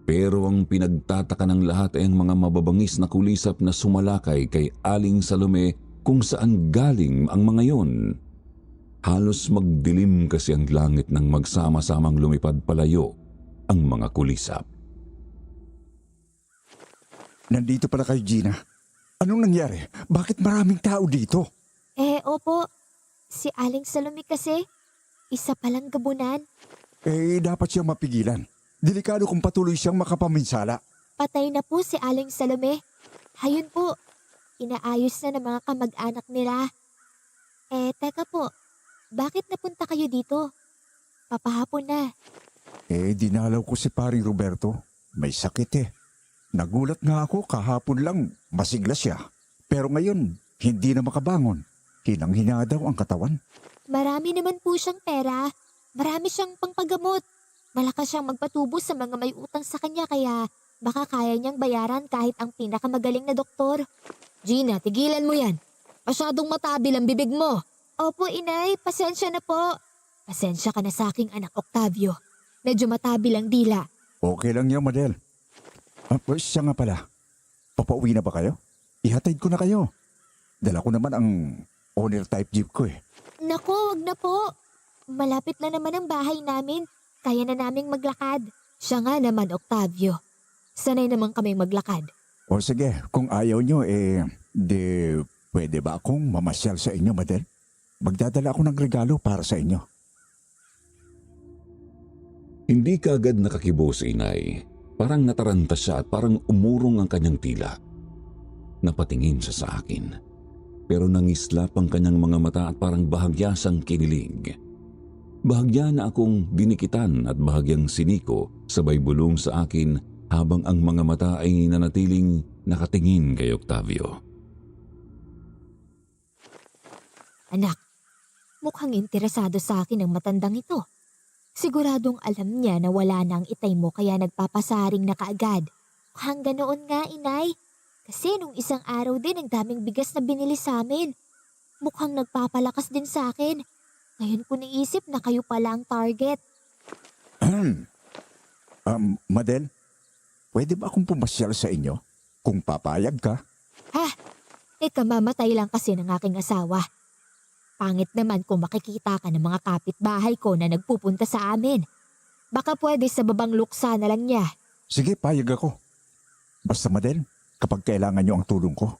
Pero ang pinagtataka ng lahat ay ang mga mababangis na kulisap na sumalakay kay Aling Salome kung saan galing ang mga yon. Halos magdilim kasi ang langit nang magsama-samang lumipad palayo ang mga kulisap. Nandito pala kayo, Gina. Anong nangyari? Bakit maraming tao dito? Opo. Si Aling Salome kasi, isa palang gabunan. Dapat siyang mapigilan. Delikado kung patuloy siyang makapaminsala. Patay na po si Aling Salome. Hayun po, inaayos na ng mga kamag-anak nila. Teka po, bakit napunta kayo dito? Papahapon na. Dinalaw ko si paring Roberto. May sakit eh. Nagulat nga ako kahapon lang masigla siya. Pero ngayon, hindi na makabangon. Hinang-hina daw ang katawan. Marami naman po siyang pera. Marami siyang pangpagamot. Malakas siyang magpatubo sa mga may utang sa kanya kaya baka kaya niyang bayaran kahit ang pinakamagaling na doktor. Gina, tigilan mo yan. Masyadong matabil ang bibig mo. Opo, inay. Pasensya na po. Pasensya ka na sa aking anak, Octavio. Medyo matabil ang dila. Okay lang yan, Madel. Siya nga pala. Papauwi na ba kayo? Ihatid ko na kayo. Dala ko naman ang owner type jeep ko eh. Nako, wag na po. Malapit na naman ang bahay namin. Kaya na naming maglakad. Siya nga naman, Octavio. Sanay naman kami maglakad. O sige, kung ayaw nyo pwede ba akong mamasyal sa inyo, Madel? Magdadala ako ng regalo para sa inyo. Hindi kaagad nakakibo si inay. Parang nataranta siya at parang umurong ang kanyang tila. Napatingin siya sa akin. Pero nangislap ang kanyang mga mata at parang bahagya siyang kinilig. Bahagya na akong dinikitan at bahagyang siniko sabay bulong sa akin habang ang mga mata ay nanatiling nakatingin kay Octavio. Anak, mukhang interesado sa akin ang matandang ito. Siguradong alam niya na wala na ang itay mo kaya nagpapasaring na kaagad. Mukhang ganoon nga, inay. Kasi nung isang araw din ang daming bigas na binili sa amin. Mukhang nagpapalakas din sa akin. Ngayon ko naisip na kayo pala ang target. Madel, pwede ba akong pumasyal sa inyo? Kung papayag ka? Ha? Kamamatay lang kasi ng aking asawa. Pangit naman kung makikita ka ng mga kapitbahay ko na nagpupunta sa amin. Baka pwede sa babang luksa na lang niya. Sige, payag ako. Basta Madel, kapag kailangan nyo ang tulong ko,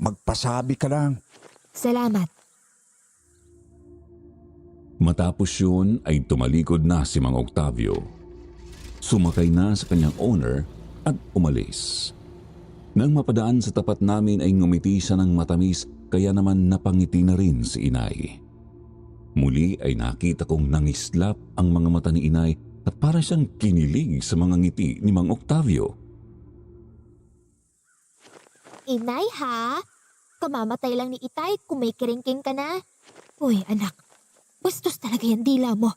magpasabi ka lang. Salamat. Matapos yun ay tumalikod na si Mang Octavio. Sumakay na sa kanyang owner at umalis. Nang mapadaan sa tapat namin ay ngumiti siya ng matamis kaya naman napangiti na rin si inay. Muli ay nakita kong nangislap ang mga mata ni inay at para siyang kinilig sa mga ngiti ni Mang Octavio. Inay ha? Kamamatay lang ni itay kung may kiringking ka na. Uy anak, bastos talaga yung dila mo.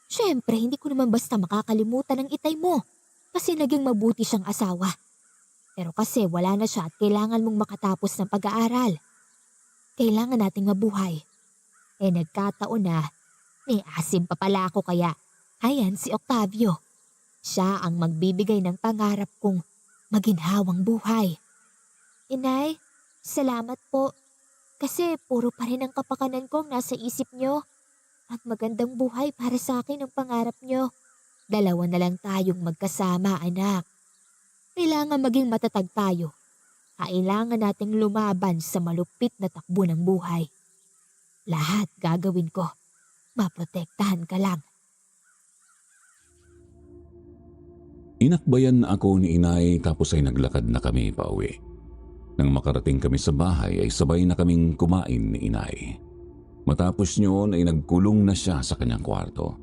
Siyempre, hindi ko naman basta makakalimutan ng itay mo kasi naging mabuti siyang asawa. Pero kasi wala na siya at kailangan mong makatapos ng pag-aaral. Kailangan nating mabuhay. Nagkataon na, may asim pa pala ako kaya, ayan si Octavio. Siya ang magbibigay ng pangarap kong maginhawang buhay. Inay, salamat po. Kasi puro pa rin ang kapakanan kong nasa isip nyo. At magandang buhay para sa akin ang pangarap nyo. Dalawa na lang tayong magkasama, anak. Kailangan maging matatag tayo. Kailangan nating lumaban sa malupit na takbo ng buhay. Lahat gagawin ko. Maprotektahan ka lang. Inakbayan na ako ni inay tapos ay naglakad na kami pauwi. Nang makarating kami sa bahay ay sabay na kaming kumain ni inay. Matapos niyon ay nagkulong na siya sa kanyang kwarto.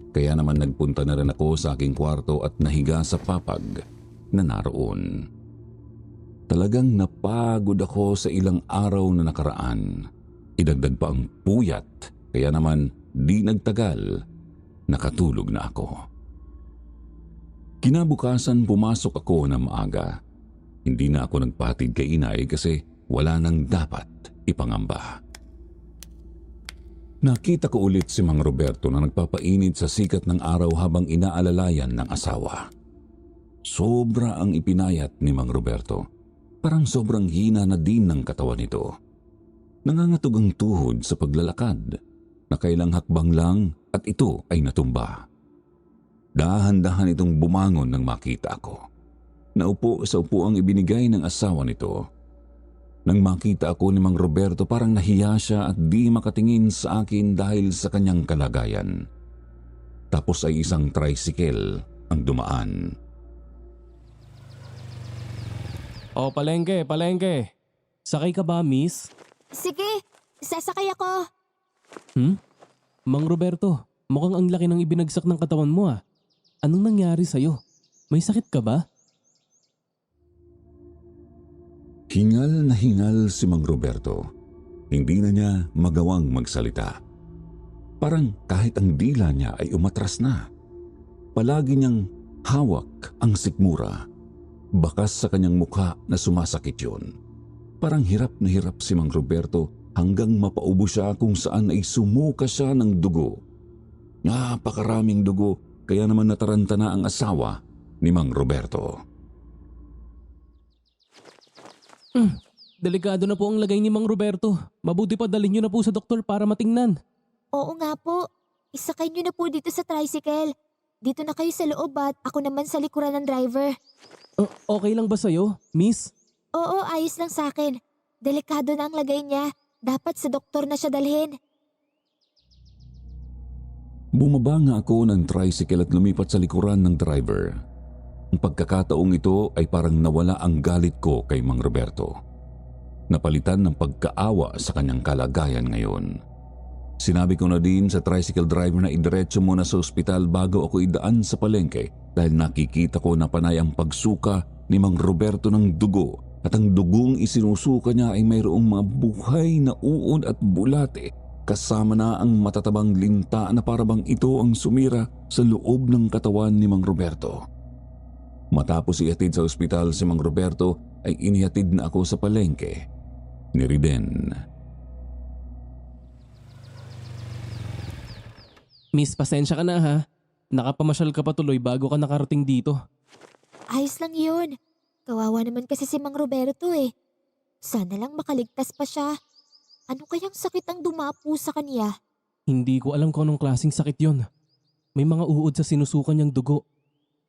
Kaya naman nagpunta na rin ako sa aking kwarto at nahiga sa papag na naroon. Talagang napagod ako sa ilang araw na nakaraan. Idagdag pa ang puyat, kaya naman di nagtagal, nakatulog na ako. Kinabukasan pumasok ako na maaga. Hindi na ako nagpatid kay inay kasi wala nang dapat ipangamba. Nakita ko ulit si Mang Roberto na nagpapainit sa sikat ng araw habang inaalalayan ng asawa. Sobra ang ipinayat ni Mang Roberto. Parang sobrang hina na din ng katawan nito. Nangangatog ang tuhod sa paglalakad. Nakailang hakbang lang at ito ay natumba. Dahan-dahan itong bumangon nang makita ako. Naupo sa upuang ibinigay ng asawa nito. Nang makita ako ni Mang Roberto parang nahiya siya at di makatingin sa akin dahil sa kanyang kalagayan. Tapos ay isang tricycle ang dumaan. O, palengke. Sakay ka ba, miss? Sige, sasakay ako. Mang Roberto, mukhang ang laki ng ibinagsak ng katawan mo ah. Anong nangyari sa'yo? May sakit ka ba? Hingal na hingal si Mang Roberto. Hindi na niya magawang magsalita. Parang kahit ang dila niya ay umatras na. Palagi niyang hawak ang sikmura. Bakas sa kanyang mukha na sumasakit yun. Parang hirap na hirap si Mang Roberto hanggang mapaubo siya kung saan ay sumuka siya ng dugo. Napakaraming dugo kaya naman nataranta na ang asawa ni Mang Roberto. Delikado na po ang lagay ni Mang Roberto. Mabuti pa dalhin niyo na po sa doktor para matingnan. Oo nga po. Isakay niyo na po dito sa tricycle. Dito na kayo sa loob at ako naman sa likuran ng driver. Okay lang ba sa'yo, miss? Oo, ayos lang sa akin. Delikado na ang lagay niya. Dapat sa doktor na siya dalhin. Bumaba nga ako ng tricycle at lumipat sa likuran ng driver. Ang pagkakataong ito ay parang nawala ang galit ko kay Mang Roberto. Napalitan ng pagkaawa sa kanyang kalagayan ngayon. Sinabi ko na din sa tricycle driver na idiretso muna sa ospital bago ako idaan sa palengke dahil nakikita ko na panay ang pagsuka ni Mang Roberto ng dugo at ang dugong isinusuka niya ay mayroong mga buhay na uod at bulate kasama na ang matatabang linta na parabang ito ang sumira sa loob ng katawan ni Mang Roberto. Matapos ihatid sa ospital si Mang Roberto ay inihatid na ako sa palengke ni Riden. Miss, pasensya ka na ha. Nakapamasyal ka pa tuloy bago ka nakarating dito. Ayos lang yun. Kawawa naman kasi si Mang Roberto eh. Sana lang makaligtas pa siya. Ano kayang sakit ang dumapo sa kanya? Hindi ko alam kung anong klaseng sakit yon. May mga uod sa sinusukan niyang dugo.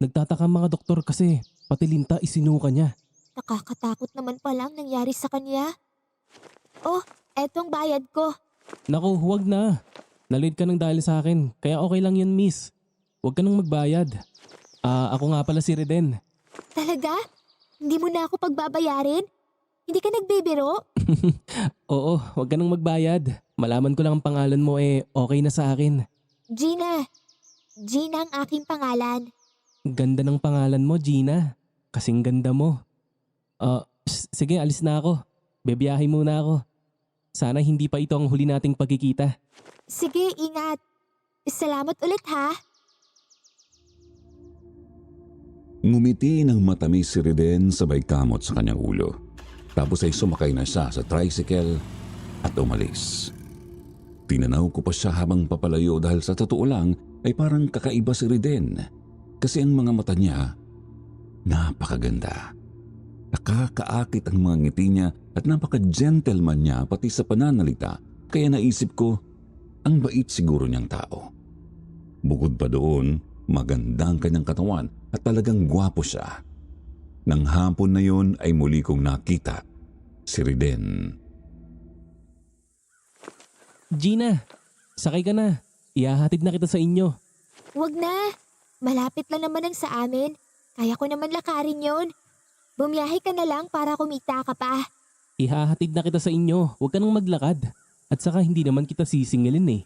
Nagtataka ang mga doktor kasi pati linta isinuka niya. Nakakatakot naman pala ang nangyari sa kanya. Oh, etong bayad ko. Naku, huwag na. Nalate ka ng dahil sa akin, kaya okay lang yun, miss. Huwag ka nang magbayad. Ako nga pala si Reden. Talaga? Hindi mo na ako pagbabayarin? Hindi ka nagbibiro? Oo, huwag ka nang magbayad. Malaman ko lang ang pangalan mo okay na sa akin. Gina. Gina ang aking pangalan. Ganda ng pangalan mo, Gina. Kasing ganda mo. Sige, alis na ako. Bebiyahe muna ako. Sana hindi pa ito ang huli nating pagkikita. Sige, ingat. Salamat ulit ha. Ngumiti ng matamis si Riden sabay kamot sa kanyang ulo. Tapos ay sumakay na siya sa tricycle at umalis. Tinanaw ko pa siya habang papalayo dahil sa totoo lang ay parang kakaiba si Riden. Kasi ang mga mata niya, napakaganda. Nakakaakit ang mga ngiti niya at napaka-gentleman niya pati sa pananalita. Kaya naisip ko, ang bait siguro niyang tao. Bukod pa doon, maganda ang kanyang katawan at talagang gwapo siya. Nang hapon na yun ay muli kong nakita si Riden. Gina, sakay ka na. Ihahatid na kita sa inyo. Wag na. Malapit lang naman ang sa amin. Kaya ko naman lakarin yon. Bumiyahe ka na lang para kumita ka pa. Ihahatid na kita sa inyo. Huwag ka nang maglakad. At saka hindi naman kita sisingilin eh.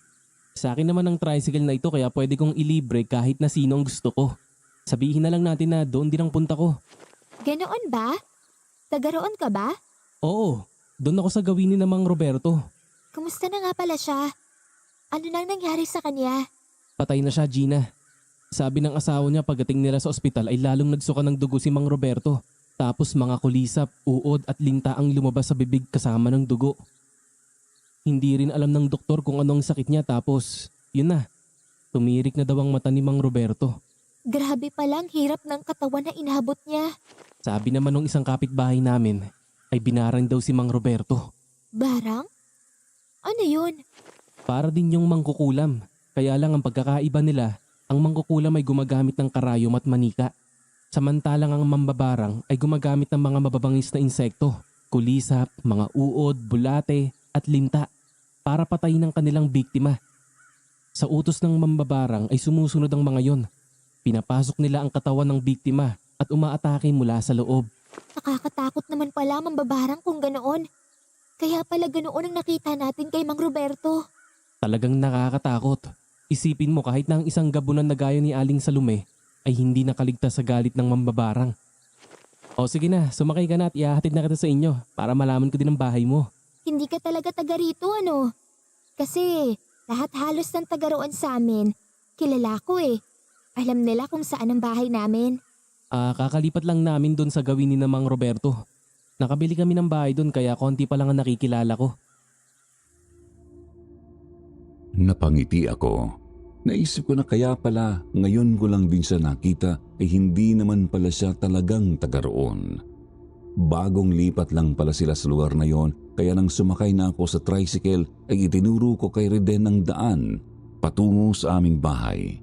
Sa akin naman ang tricycle na ito kaya pwede kong ilibre kahit na sino ang gusto ko. Sabihin na lang natin na doon din ang punta ko. Ganoon ba? Taga-roon ka ba? Oo, doon ako sa gawinin ng Mang Roberto. Kumusta na nga pala siya? Ano nang nangyari sa kanya? Patay na siya, Gina. Sabi ng asawa niya pagdating nila sa ospital ay lalong nagsuka ng dugo si Mang Roberto. Tapos mga kulisap, uod at linta ang lumabas sa bibig kasama ng dugo. Hindi rin alam ng doktor kung anong sakit niya tapos, yun na. Tumirik na daw ang mata ni Mang Roberto. Grabe palang hirap ng katawan na inabot niya. Sabi naman ng isang kapitbahay namin ay binarang daw si Mang Roberto. Barang? Ano yun? Para din yung mangkukulam. Kaya lang ang pagkakaiba nila, ang mangkukulam ay gumagamit ng karayom at manika. Samantalang ang mambabarang ay gumagamit ng mga mababangis na insekto, kulisap, mga uod, bulate at linta para patayin ang kanilang biktima. Sa utos ng mambabarang ay sumusunod ang mga yon. Pinapasok nila ang katawan ng biktima at umaatake mula sa loob. Nakakatakot naman pala mambabarang kung ganoon. Kaya pala ganoon ang nakita natin kay Mang Roberto. Talagang nakakatakot. Isipin mo kahit na ang isang gabunan na gaya ni Aling Salome ay hindi nakaligtas sa galit ng mambabarang. O sige na, sumakay ka na at ihahatid na kita sa inyo para malaman ko din ang bahay mo. Hindi ka talaga taga rito, ano? Kasi lahat halos ng taga roon sa amin, kilala ko eh. Alam nila kung saan ang bahay namin. Kakalipat lang namin doon sa gawin ni na Mang Roberto. Nakabili kami ng bahay doon kaya konti pa lang ang nakikilala ko. Napangiti ako. Naisip ko na kaya pala ngayon ko lang din siya nakita ay hindi naman pala siya talagang taga roon. Bagong lipat lang pala sila sa lugar na yon kaya nang sumakay na ako sa tricycle ay itinuro ko kay Reden ang daan patungo sa aming bahay.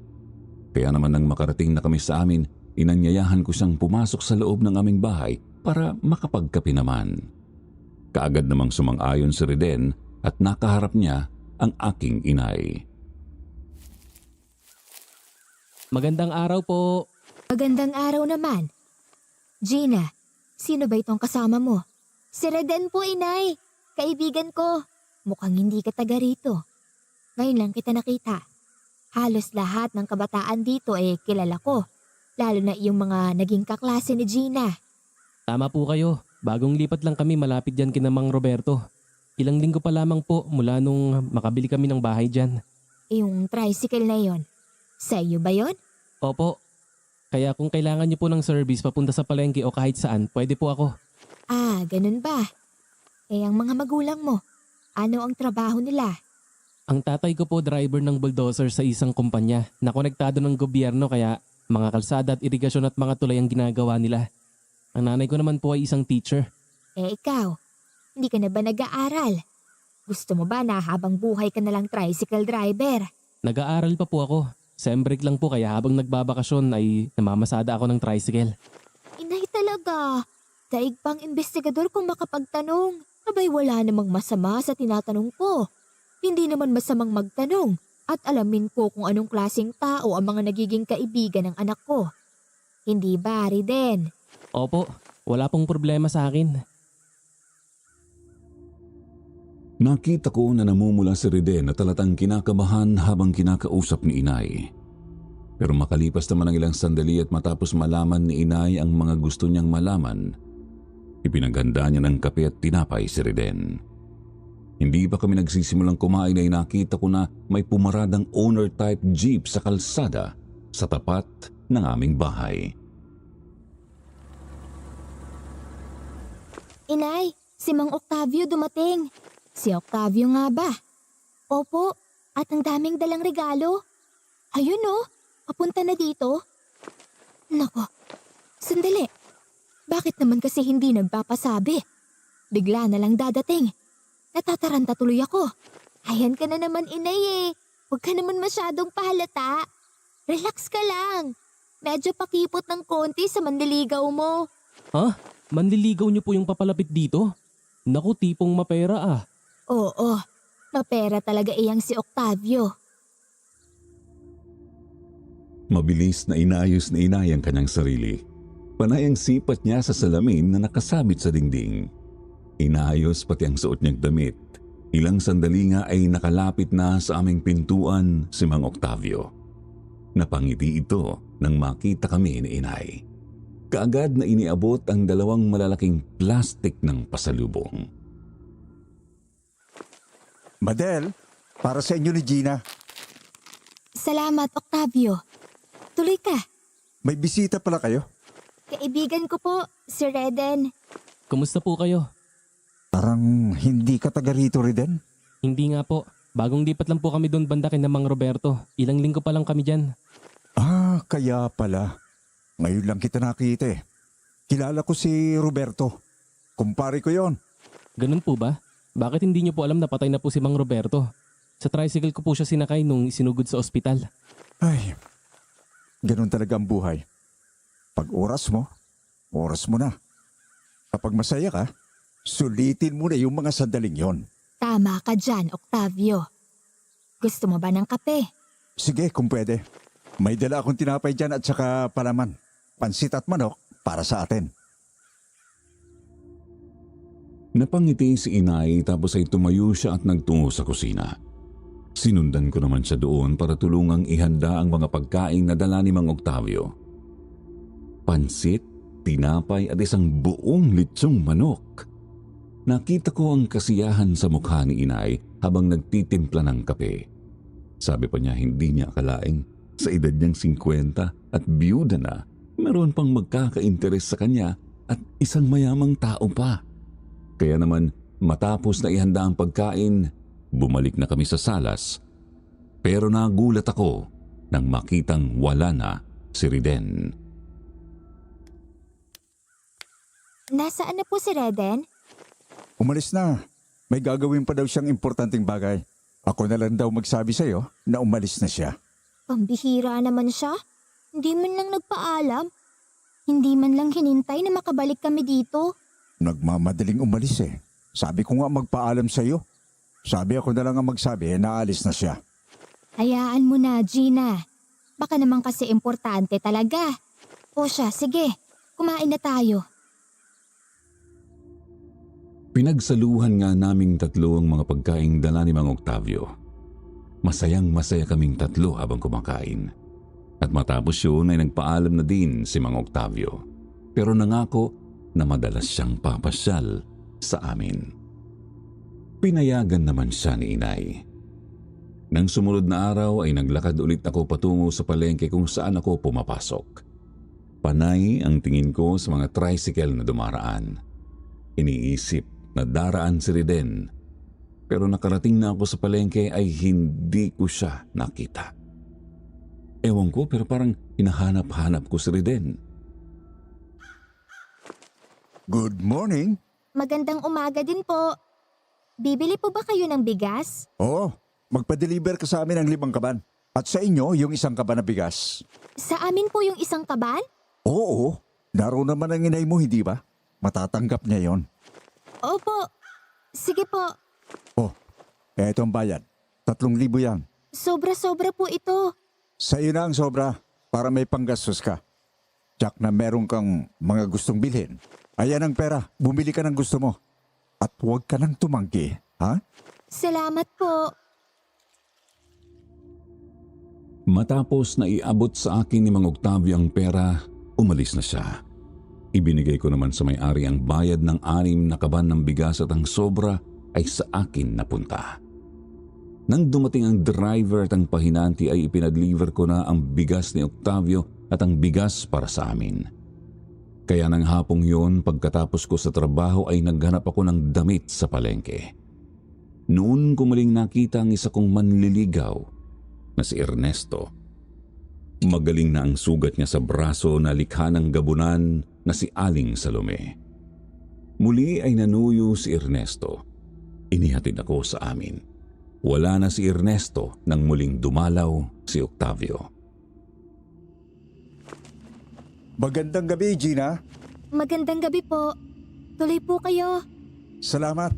Kaya naman nang makarating na kami sa amin, inanyayahan ko siyang pumasok sa loob ng aming bahay para makapagkape naman. Kaagad namang sumang-ayon si Reden at nakaharap niya ang aking inay. Magandang araw po. Magandang araw naman. Gina, sino ba itong kasama mo? Si Reden po, inay. Kaibigan ko. Mukhang hindi ka taga rito. Ngayon lang kita nakita. Halos lahat ng kabataan dito kilala ko. Lalo na yung mga naging kaklase ni Gina. Tama po kayo. Bagong lipat lang kami malapit dyan kina Mang Roberto. Ilang linggo pa lamang po mula nung makabili kami ng bahay dyan. Yung tricycle na yon. Sa iyo ba yon? Opo. Kaya kung kailangan niyo po ng service papunta sa palengke o kahit saan, pwede po ako. Ganun ba? Ang mga magulang mo, ano ang trabaho nila? Ang tatay ko po driver ng bulldozer sa isang kumpanya na konektado ng gobyerno kaya mga kalsada at irigasyon at mga tulay ang ginagawa nila. Ang nanay ko naman po ay isang teacher. Ikaw, hindi ka na ba nag-aaral? Gusto mo ba na habang buhay ka na lang tricycle driver? Nag-aaral pa po ako. Sem break lang po kaya habang nagbabakasyon ay namamasada ako ng tricycle. Inay talaga. Daig pang investigador kung makapagtanong. Abay wala namang masama sa tinatanong ko. Hindi naman masamang magtanong at alamin ko kung anong klaseng tao ang mga nagiging kaibigan ng anak ko. Hindi ba, Reden? Opo, wala pong problema sa akin. Nakita ko na namumula si Reden na talatang kinakabahan habang kinakausap ni inay. Pero makalipas naman ang ilang sandali at matapos malaman ni inay ang mga gusto niyang malaman, ipinaghanda niya ng kape at tinapay si Reden. Hindi pa kami nagsisimulang kumain ay nakita ko na may pumaradang owner-type jeep sa kalsada sa tapat ng aming bahay. Inay, si Mang Octavio dumating. Si Octavio nga ba? Opo, at ang daming dalang regalo. Ayun papunta na dito. Nako, sandali. Bakit naman kasi hindi nagpapasabi? Bigla na lang dadating. Natataranta tuloy ako. Ayan ka na naman, inay. Huwag ka naman masyadong pahalata. Relax ka lang. Medyo pakipot ng konti sa manliligaw mo. Ha? Manliligaw niyo po yung papalapit dito? Naku, tipong mapera . Oo, mapera talaga iyang si Octavio. Mabilis na inayos na inay ang kanyang sarili. Panay ang sipat niya sa salamin na nakasabit sa dingding. Inayos pati ang suot niyang damit. Ilang sandali nga ay nakalapit na sa aming pintuan si Mang Octavio. Napangiti ito nang makita kami ni inay. Kaagad na iniabot ang dalawang malalaking plastik ng pasalubong. Madel, para sa inyo ni Gina. Salamat, Octavio. Tuloy ka. May bisita pala kayo. Kaibigan ko po, si Reden. Kumusta po kayo? Parang hindi ka taga rito, Reden. Hindi nga po. Bagong lipat lang po kami doon banda kina Mang Roberto. Ilang linggo pa lang kami dyan. Kaya pala. Ngayon lang kita nakita . Kilala ko si Roberto. Kumpare ko yon. Ganun po ba? Bakit hindi niyo po alam na patay na po si Mang Roberto? Sa tricycle ko po siya sinakay nung isinugod sa ospital. Ay, ganun talaga ang buhay. Pag oras mo na. Kapag masaya ka, sulitin mo na yung mga sandaling yon. Tama ka dyan, Octavio. Gusto mo ba ng kape? Sige, kung pwede. May dala akong tinapay dyan at saka palaman. Pansit at manok para sa atin. Napangiti si inay tapos ay tumayo siya at nagtungo sa kusina. Sinundan ko naman siya doon para tulungang ihanda ang mga pagkain na dala ni Mang Octavio. pansit, tinapay at isang buong litsong manok. Nakita ko ang kasiyahan sa mukha ni inay habang nagtitimpla ng kape. Sabi pa niya hindi niya akalaing sa edad niyang 50 at biyuda na, meron pang magkaka-interes sa kanya at isang mayamang tao pa. Kaya naman matapos na ihanda ang pagkain, bumalik na kami sa salas. Pero nagulat ako nang makitang wala na si Riden. Nasaan na po si Reden? Umalis na. May gagawin pa daw siyang importanteng bagay. Ako na lang daw magsabi sa'yo na umalis na siya. Pambihira naman siya. Hindi man lang nagpaalam. Hindi man lang hinintay na makabalik kami dito. Nagmamadaling umalis eh. Sabi ko nga magpaalam sa'yo. Sabi ako na lang ang magsabi na alis na siya. Hayaan mo na, Gina. Baka naman kasi importante talaga. O siya, sige. Kumain na tayo. Pinagsaluhan nga naming tatlo ang mga pagkaing dala ni Mang Octavio. Masayang-masaya kaming tatlo habang kumakain. At matapos yun ay nagpaalam na din si Mang Octavio. Pero nangako na madalas siyang papasyal sa amin. Pinayagan naman siya ni inay. Nang sumunod na araw ay naglakad ulit ako patungo sa palengke kung saan ako pumapasok. Panay ang tingin ko sa mga tricycle na dumaraan. Iniisip na daraan si Riden, pero nakarating na ako sa palengke ay hindi ko siya nakita. Ewan ko pero parang hinahanap-hanap ko si Riden. Good morning. Magandang umaga din po. Bibili po ba kayo ng bigas? Oo, magpa-deliver ka sa amin ng 5 kaban. At sa inyo, yung 1 kaban na bigas. Sa amin po yung 1 kaban? Oo, naroon naman ang inay mo, hindi ba? Matatanggap niya yon. Opo. Sige po. Oh, eto ang bayad. 3,000 yan. Sobra-sobra po ito. Sa iyo na ang sobra para may panggastos ka. Tsak na meron kang mga gustong bilhin. Ayan ang pera, bumili ka ng gusto mo. At huwag ka nang tumanggi, ha? Salamat po. Matapos na iabot sa akin ni Mang Octavio ang pera, umalis na siya. Ibinigay ko naman sa may-ari ang bayad ng 6 na kaban ng bigas at ang sobra ay sa akin napunta. Nang dumating ang driver at ang pahinanti ay ipinadeliver ko na ang bigas ni Octavio at ang bigas para sa amin. Kaya nang hapong yon pagkatapos ko sa trabaho ay naghanap ako ng damit sa palengke. Noon ko muling nakita ang isa kong manliligaw na si Ernesto. Magaling na ang sugat niya sa braso na likha ng gabunan na si Aling Salome. Muli ay nanuyo si Ernesto. Inihatid ako sa amin. Wala na si Ernesto nang muling dumalaw si Octavio. Magandang gabi, Gina. Magandang gabi po. Tuloy po kayo. Salamat.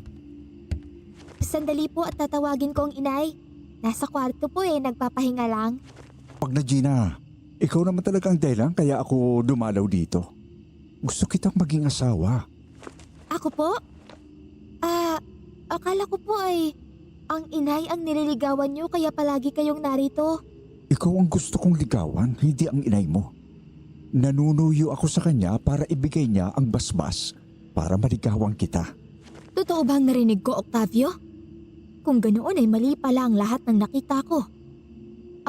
Sandali po at tatawagin ko ang inay. Nasa kwarto po nagpapahinga lang. Pag na, Gina, ikaw naman talaga ang dahilan kaya ako dumalaw dito. Gusto kitang maging asawa. Ako po? Akala ko po ang inay ang nililigawan niyo kaya palagi kayong narito. Ikaw ang gusto kong ligawan, hindi ang inay mo. Nanunuyo ako sa kanya para ibigay niya ang basbas para maligawan kita. Totoo ba ang narinig ko, Octavio? Kung ganoon ay mali pala ang lahat ng nakita ko.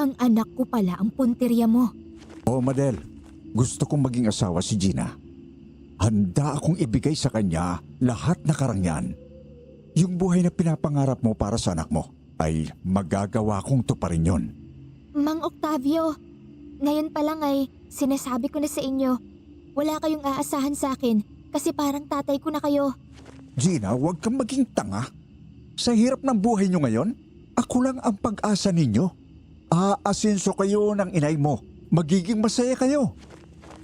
Ang anak ko pala ang punteriya mo. Oh, Madel, gusto kong maging asawa si Gina. Handa akong ibigay sa kanya lahat na karangyaan. Yung buhay na pinapangarap mo para sa anak mo ay magagawa kong tuparin yon. Mang Octavio, ngayon pa lang ay sinasabi ko na sa inyo, wala kayong aasahan sa akin kasi parang tatay ko na kayo. Gina, huwag kang maging tanga. Sa hirap ng buhay nyo ngayon, ako lang ang pag-asa ninyo. Aasenso kayo ng inay mo. Magiging masaya kayo.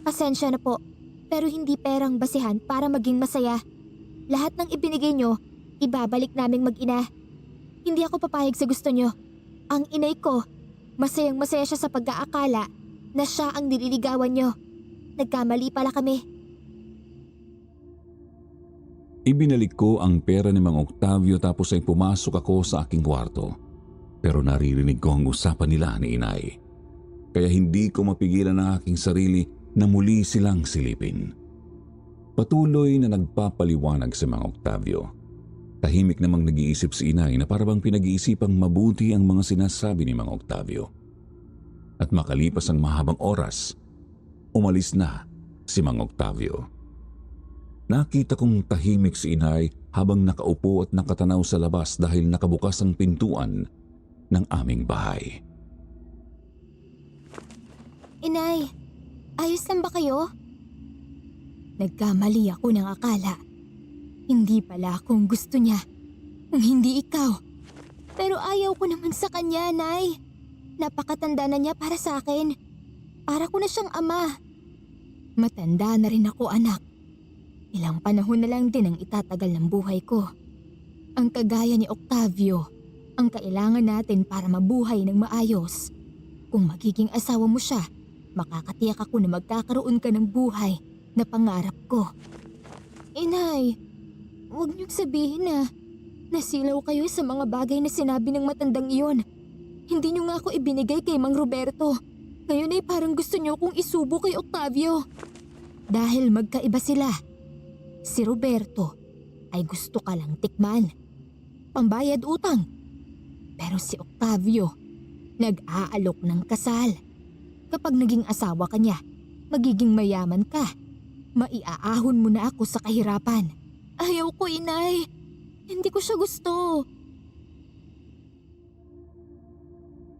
Pasensya na po, pero hindi perang basihan para maging masaya. Lahat ng ibinigay nyo, ibabalik naming mag-ina. Hindi ako papayag sa gusto nyo. Ang inay ko, masayang masaya siya sa pag-aakala na siya ang nililigawan nyo. Nagkamali pala kami. Ibinalik ko ang pera ni Mang Octavio tapos ay pumasok ako sa aking kwarto. Pero naririnig ko ang usapan nila ni inay. Kaya hindi ko mapigilan ang aking sarili na muli silang silipin. Patuloy na nagpapaliwanag si Mang Octavio. Tahimik namang nag-iisip si inay na parabang pinag-iisipang mabuti ang mga sinasabi ni Mang Octavio. At makalipas ang mahabang oras, umalis na si Mang Octavio. Nakita kong tahimik si inay habang nakaupo at nakatanaw sa labas dahil nakabukas ang pintuan ng aming bahay. Inay, ayos lang ba kayo? Nagkamali ako ng akala. Hindi pala akong gusto niya. Kung hindi ikaw. Pero ayaw ko naman sa kanya, Nay. Napakatanda na niya para sa akin. Para ko na siyang ama. Matanda na rin ako, anak. Ilang panahon na lang din ang itatagal ng buhay ko. Ang kagaya ni Octavio, ang kailangan natin para mabuhay ng maayos. Kung magiging asawa mo siya, makakatiyak ako na magkakaroon ka ng buhay na pangarap ko. Inay, huwag niyong sabihin na nasilaw kayo sa mga bagay na sinabi ng matandang iyon. Hindi niyo nga ako ibinigay kay Mang Roberto. Ngayon ay parang gusto niyo kong isubo kay Octavio. Dahil magkaiba sila. Si Roberto ay gusto ka lang tikman. Pambayad utang. Pero si Octavio, nag-aalok ng kasal. Kapag naging asawa ka niya, magiging mayaman ka. Maiaahon mo na ako sa kahirapan. Ayaw ko, inay. Hindi ko siya gusto.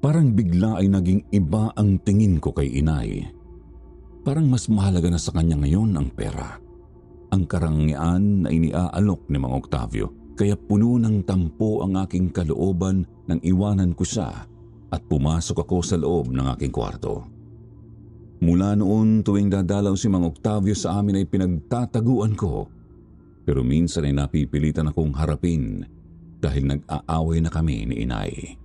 Parang bigla ay naging iba ang tingin ko kay inay. Parang mas mahalaga na sa kanya ngayon ang pera. Ang karangyaan na iniaalok ni Mang Octavio, kaya puno ng tampo ang aking kalooban nang iwanan ko siya at pumasok ako sa loob ng aking kwarto. Mula noon tuwing dadalaw si Mang Octavio sa amin ay pinagtataguan ko, pero minsan ay napipilitan akong harapin dahil nag-aaway na kami ni inay.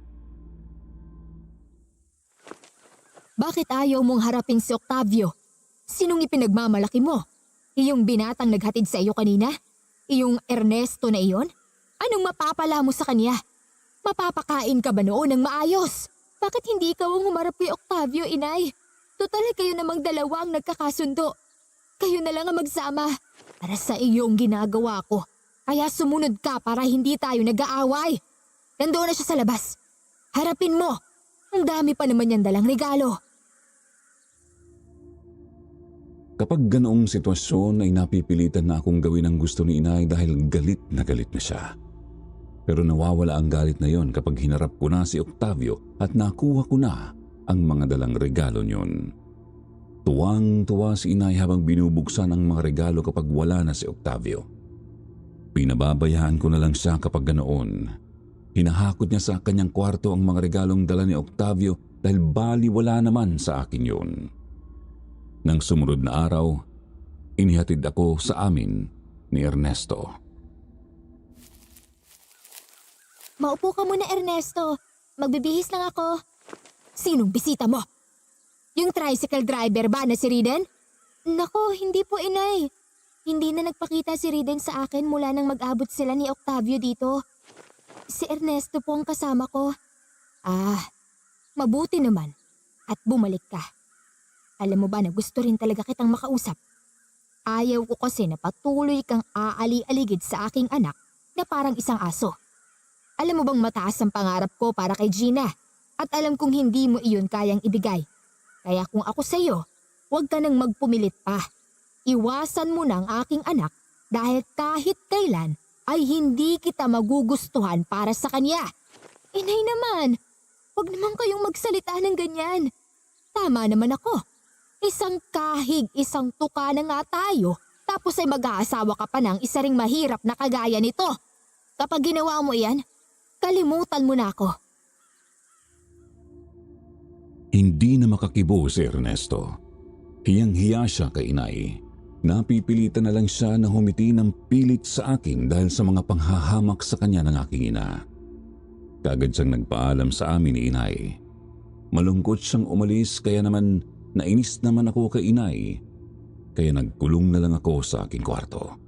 Bakit ayaw mong harapin si Octavio? Sinong ipinagmamalaki mo? Iyong binatang naghatid sa iyo kanina? Iyong Ernesto na iyon? Anong mapapala mo sa kanya? Mapapakain ka ba noon ng maayos? Bakit hindi ikaw ang humarap kay Octavio, inay? Total kayo namang dalawa ang nagkakasundo. Kayo na lang ang magsama. Para sa iyong ginagawa ko. Kaya sumunod ka para hindi tayo nag-aaway. Nandoon na siya sa labas. Harapin mo. Ang dami pa naman yan dalang regalo. Kapag ganoong sitwasyon ay napipilitan na akong gawin ang gusto ni inay dahil galit na siya. Pero nawawala ang galit na yon kapag hinarap ko na si Octavio at nakuha ko na ang mga dalang regalo niyon. Tuwang-tuwa si inay habang binubuksan ang mga regalo kapag wala na si Octavio. Pinababayaan ko na lang siya kapag ganoon. Hinahakot niya sa kanyang kwarto ang mga regalong dala ni Octavio dahil baliwala naman sa akin yun. Nang sumunod na araw, inihatid ako sa amin ni Ernesto. Maupo ka muna, Ernesto. Magbibihis lang ako. Sinong bisita mo? Yung tricycle driver ba na si Riden? Nako, hindi po, inay. Hindi na nagpakita si Riden sa akin mula nang mag-abot sila ni Octavio dito. Si Ernesto po ang kasama ko. Mabuti naman. At bumalik ka. Alam mo ba na gusto rin talaga kitang makausap? Ayaw ko kasi na patuloy kang aali-aligid sa aking anak na parang isang aso. Alam mo bang mataas ang pangarap ko para kay Gina? At alam kong hindi mo iyon kayang ibigay. Kaya kung ako sa'yo, huwag ka nang magpumilit pa. Iwasan mo na ang aking anak dahil kahit kailan ay hindi kita magugustuhan para sa kanya. Inay naman, huwag naman kayong magsalita ng ganyan. Tama naman ako. Isang kahig, isang tuka na nga tayo, tapos ay mag-aasawa ka pa ng isa ring mahirap na kagaya nito. Kapag ginawa mo iyan, kalimutan mo na ako. Hindi na makakibo si Ernesto. Hiyang-hiya siya kay inay. Napipilitan na lang siya na humiti ng pilit sa akin dahil sa mga panghahamak sa kanya ng aking ina. Kaagad siyang nagpaalam sa amin ni inay. Malungkot siyang umalis kaya naman nainis naman ako kay inay. Kaya nagkulong na lang ako sa aking kwarto.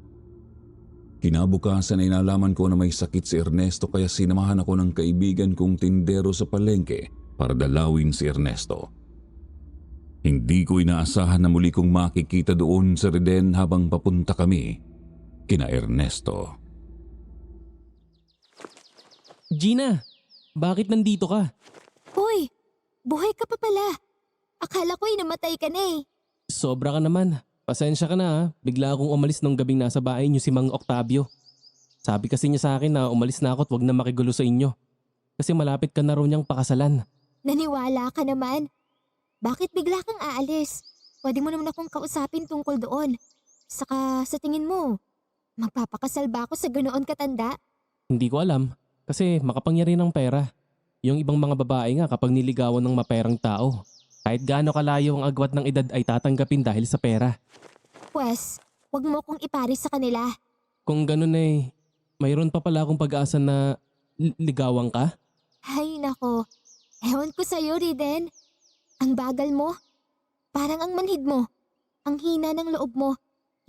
Kinabukasan ay nalaman ko na may sakit si Ernesto kaya sinamahan ako ng kaibigan kong tindero sa palengke para dalawin si Ernesto. Hindi ko inaasahan na muli kong makikita doon sa Reden habang papunta kami kina Ernesto. Gina, bakit nandito ka? Hoy, buhay ka pa pala. Akala ko'y namatay ka na eh. Sobra ka naman. Pasensya ka na ha. Bigla akong umalis nung gabing nasa bahay niyo si Mang Octavio. Sabi kasi niya sa akin na umalis na ako at wag na makigulo sa inyo. Kasi malapit ka na raw niyang pakasalan. Naniwala ka naman. Bakit bigla kang aalis? Pwede mo naman akong kausapin tungkol doon. Saka sa tingin mo, magpapakasal ba ako sa ganoon katanda? Hindi ko alam. Kasi makapangyarihan ng pera. Yung ibang mga babae nga kapag niligawan ng maperang tao. Kahit gaano kalayo ang agwat ng edad ay tatanggapin dahil sa pera. Pwes, wag mo kong ipari sa kanila. Kung ganun eh, mayroon pa pala akong pag-asa na ligawan ka? Ay nako, ewan ko sa'yo Riden. Ang bagal mo. Parang ang manhid mo. Ang hina ng loob mo.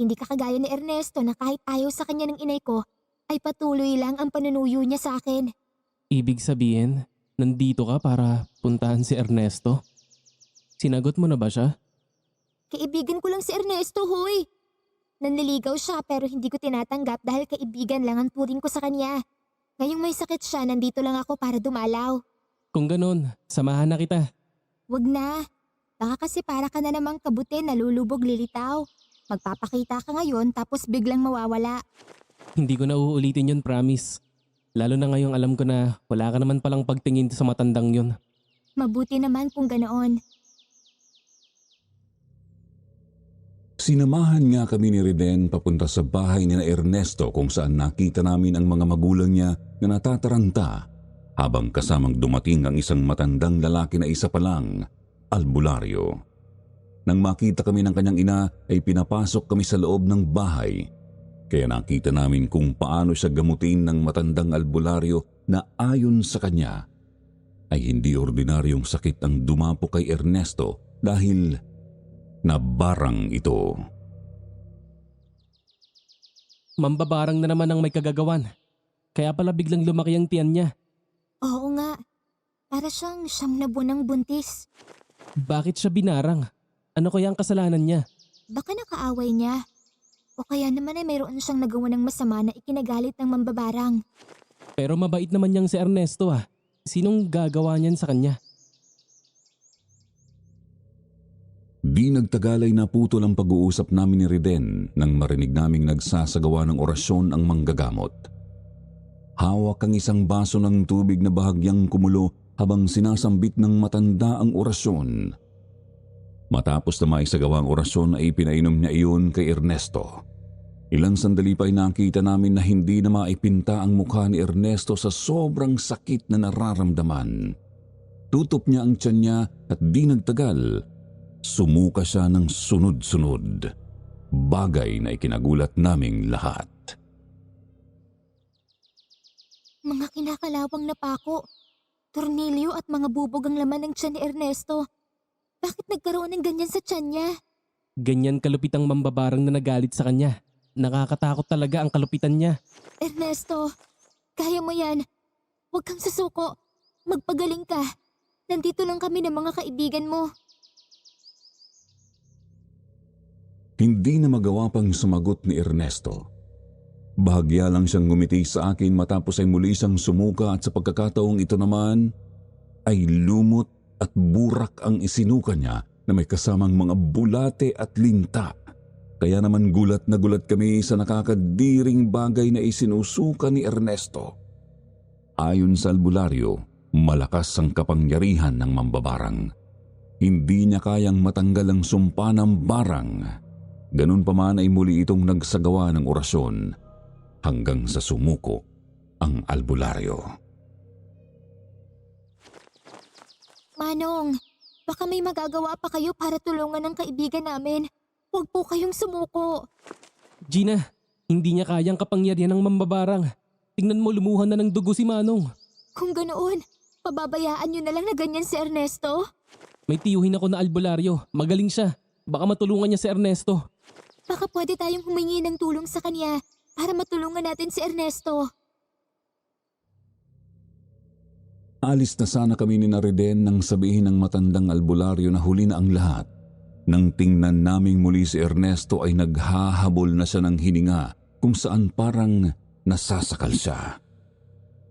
Hindi ka kagaya ni Ernesto na kahit ayaw sa kanya ng inay ko, ay patuloy lang ang panunuyo niya sa akin. Ibig sabihin, nandito ka para puntahan si Ernesto? Sinagot mo na ba siya? Kaibigan ko lang si Ernesto, hoy. Nanliligaw siya pero hindi ko tinatanggap dahil kaibigan lang ang turing ko sa kanya. Ngayong may sakit siya, nandito lang ako para dumalaw. Kung ganun, samahan na kita. Wag na. Baka kasi para ka na namang kabuti nalulubog lilitaw. Magpapakita ka ngayon tapos biglang mawawala. Hindi ko na uulitin yun, promise. Lalo na ngayong alam ko na wala ka naman palang pagtingin sa matandang yun. Mabuti naman kung ganoon. Sinamahan nga kami ni Reden papunta sa bahay ni Ernesto kung saan nakita namin ang mga magulang niya na natataranta habang kasamang dumating ang isang matandang lalaki na isa pa lang, albularyo. Nang makita kami ng kanyang ina ay pinapasok kami sa loob ng bahay. Kaya nakita namin kung paano siya gamutin ng matandang albularyo na ayon sa kanya ay hindi ordinaryong sakit ang dumapo kay Ernesto dahil nabarang ito. Mambabarang na naman ang may kagagawan. Kaya pala biglang lumaki ang tiyan niya. Oo nga. Para siyang 9 na buwan ng buntis. Bakit siya binarang? Ano kaya ang kasalanan niya? Baka nakaaway niya. O kaya naman ay mayroon siyang nagawa ng masama na ikinagalit ng mambabarang. Pero mabait naman niyang si Ernesto ah. Sinong gagawa niyan sa kanya? Di nagtagal ay naputol ang pag-uusap namin ni Reden nang marinig naming nagsasagawa ng orasyon ang manggagamot. Hawak ang isang baso ng tubig na bahagyang kumulo habang sinasambit ng matanda ang orasyon. Matapos na maisagawa ang orasyon ay pinainom niya iyon kay Ernesto. Ilang sandali pa ay nakita namin na hindi na maipinta ang mukha ni Ernesto sa sobrang sakit na nararamdaman. Tutop niya ang tiyan niya at di nagtagal, sumuka siya ng sunod-sunod. Bagay na ikinagulat naming lahat. Mga kinakalawang na pako, tornilyo at mga bubog ang laman ng tiyan ni Ernesto. Bakit nagkaroon ng ganyan sa tiyan niya? Ganyan kalupit ang mambabarang na nagalit sa kanya. Nakakatakot talaga ang kalupitan niya. Ernesto, kaya mo yan. Huwag kang susuko. Magpagaling ka. Nandito lang kami ng mga kaibigan mo. Hindi na magawa pang sumagot ni Ernesto. Bahagya lang siyang ngumiti sa akin matapos ay muli siyang sumuka at sa pagkakataong ito naman ay lumot at burak ang isinuka niya na may kasamang mga bulate at linta. Kaya naman gulat na gulat kami sa nakakadiring bagay na isinusuka ni Ernesto. Ayon sa albularyo, malakas ang kapangyarihan ng mambabarang. Hindi niya kayang matanggal ang sumpa ng barang. Ganun pa man ay muli itong nagsagawa ng orasyon hanggang sa sumuko ang albularyo. Manong, baka may magagawa pa kayo para tulungan ang kaibigan namin. Huwag po kayong sumuko. Gina, hindi niya kayang kapangyarihan ng mambabarang. Tingnan mo, lumuhan na ng dugo si Manong. Kung ganoon, pababayaan niyo na lang na ganyan si Ernesto? May tiyuhin ako na albularyo. Magaling siya. Baka matulungan niya si Ernesto. Baka pwede tayong humingi ng tulong sa kanya para matulungan natin si Ernesto. Alis na sana kami ni Reden nang sabihin ng matandang albularyo na huli na ang lahat Nang tingnan naming muli si Ernesto ay naghahabol na siya ng hininga kung saan parang nasasakal siya.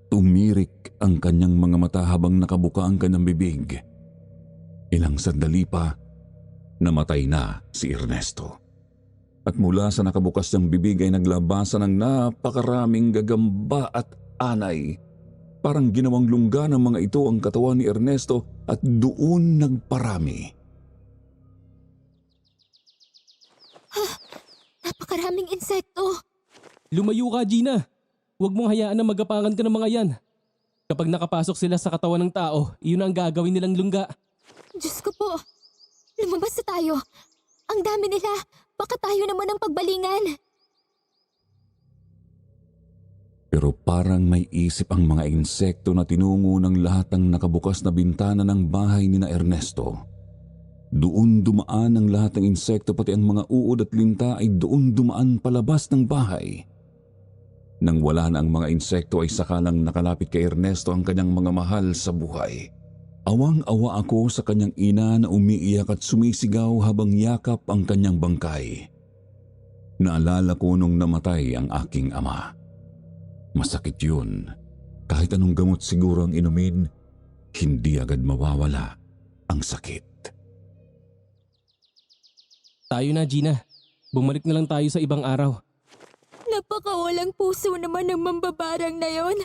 Tumirik ang kanyang mga mata habang nakabuka ang kanyang bibig. Ilang sandali pa, namatay na si Ernesto. At mula sa nakabukas niyang bibig ay naglabasan ng napakaraming gagamba at anay. Parang ginawang lungga ng mga ito ang katawan ni Ernesto at doon nagparami. Napakaraming insekto. Lumayo ka, Gina. Huwag mong hayaan na magapangan ka ng mga yan. Kapag nakapasok sila sa katawan ng tao, iyon ang gagawin nilang lungga. Diyos ko po. Lumabas na tayo. Ang dami nila. Baka tayo naman ang pagbalingan. Pero parang may isip ang mga insekto na tinungo ng lahat ng nakabukas na bintana ng bahay ni na Ernesto. Doon dumaan ang lahat ng insekto, pati ang mga uod at linta ay doon dumaan palabas ng bahay. Nang wala na ang mga insekto ay sakalang nakalapit kay Ernesto ang kanyang mga mahal sa buhay. Awang-awa ako sa kanyang ina na umiiyak at sumisigaw habang yakap ang kanyang bangkay. Naalala ko nung namatay ang aking ama. Masakit yun. Kahit anong gamot siguro ang inumin, hindi agad mawawala ang sakit. Tayo na, Gina. Bumalik na lang tayo sa ibang araw. Napakawalang puso naman ng mambabarang na yon.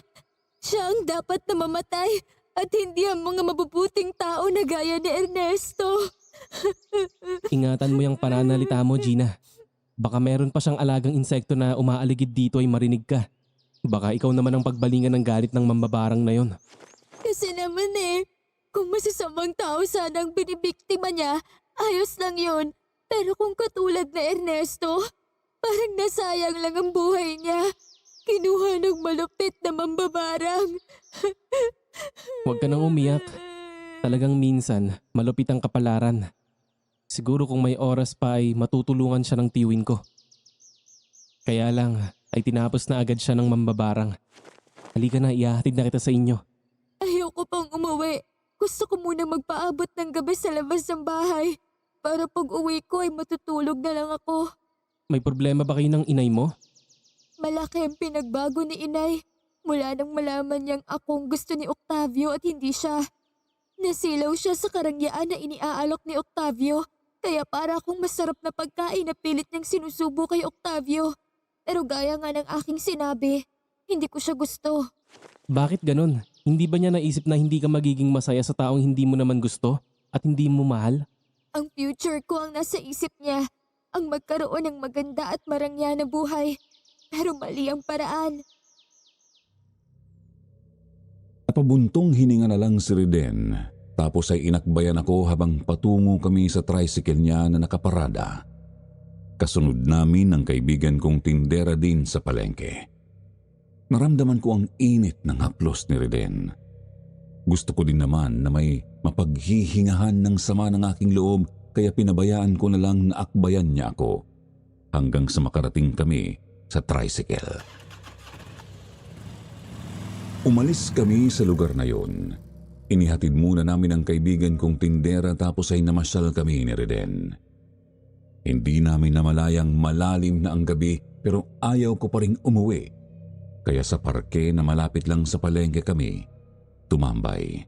Siya ang dapat na mamatay at hindi ang mga mabubuting tao na gaya ni Ernesto. Ingatan mo yung pananalita mo, Gina. Baka meron pa siyang alagang insekto na umaaligid dito ay marinig ka. Baka ikaw naman ang pagbalingan ng galit ng mambabarang na yon. Kasi naman kung masasamang tao sana ang binibiktima niya, ayos lang yon. Pero kung katulad na Ernesto, parang nasayang lang ang buhay niya. Kinuha ng malupit na mambabarang. Huwag ka nang umiyak. Talagang minsan, malupit ang kapalaran. Siguro kung may oras pa ay matutulungan siya ng tiwin ko. Kaya lang ay tinapos na agad siya ng mambabarang. Halika na, ihahatid na kita sa inyo. Ayoko pang umuwi. Gusto ko muna magpaabot ng gabi sa labas ng bahay. Para pag uwi ko ay matutulog na lang ako. May problema ba kayo ng inay mo? Malaki ang pinagbago ni inay. Mula nang malaman niyang akong gusto ni Octavio at hindi siya. Nasilaw siya sa karangyaan na iniaalok ni Octavio. Kaya para akong masarap na pagkain na pilit niyang sinusubo kay Octavio. Pero gaya nga ng aking sinabi, hindi ko siya gusto. Bakit ganun? Hindi ba niya naisip na hindi ka magiging masaya sa taong hindi mo naman gusto at hindi mo mahal? Ang future ko ang nasa isip niya. Ang magkaroon ng maganda at marangya na buhay. Pero mali ang paraan. Napabuntong hininga na lang si Riden. Tapos ay inakbayan ako habang patungo kami sa tricycle niya na nakaparada. Kasunod namin ang kaibigan kong tindera din sa palengke. Naramdaman ko ang init ng haplos ni Riden. Gusto ko din naman na may mapaghihingahan ng sama ng aking loob, kaya pinabayaan ko na lang na akbayan niya ako hanggang sa makarating kami sa tricycle. Umalis kami sa lugar na yon. Inihatid muna namin ang kaibigan kong tindera tapos ay namasyal kami ni Reden. Hindi namin namalayang malalim na ang gabi pero ayaw ko pa ring umuwi. Kaya sa parke na malapit lang sa palengke kami tumambay.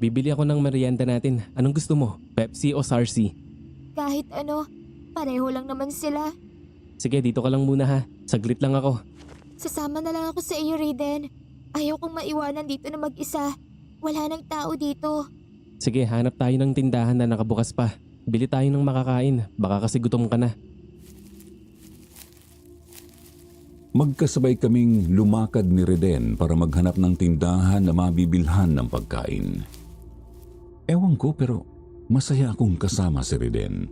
Bibili ako ng merienda natin. Anong gusto mo? Pepsi o Sarsi? Kahit ano, pareho lang naman sila. Sige, dito ka lang muna ha. Saglit lang ako. Sasama na lang ako sa iyo, Raiden. Ayaw kong maiwanan dito na mag-isa. Wala nang tao dito. Sige, hanap tayo ng tindahan na nakabukas pa. Bili tayo ng makakain. Baka kasi gutom ka na. Magkasabay kaming lumakad ni Reden para maghanap ng tindahan na mabibilhan ng pagkain. Ewan ko pero masaya akong kasama si Reden.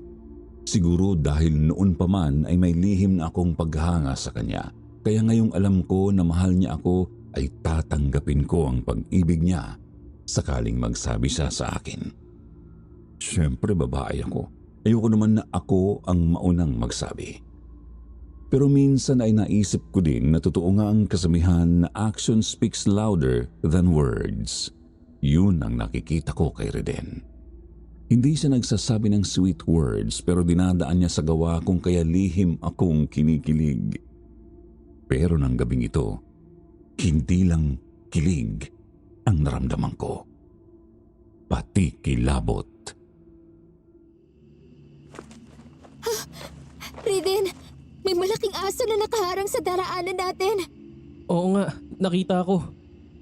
Siguro dahil noon pa man ay may lihim na akong paghanga sa kanya. Kaya ngayong alam ko na mahal niya ako ay tatanggapin ko ang pag-ibig niya sakaling magsabi siya sa akin. Siyempre babae ako. Ayoko naman na ako ang maunang magsabi. Pero minsan ay naisip ko din na totoo nga ang kasamihan na action speaks louder than words. Yun ang nakikita ko kay Reden. Hindi siya nagsasabi ng sweet words pero dinadaan niya sa gawa kung kaya lihim akong kinikilig. Pero ng gabing ito, hindi lang kilig ang naramdaman ko, pati kilabot. Riden, may malaking aso na nakaharang sa daraanan natin. Oo nga, nakita ko.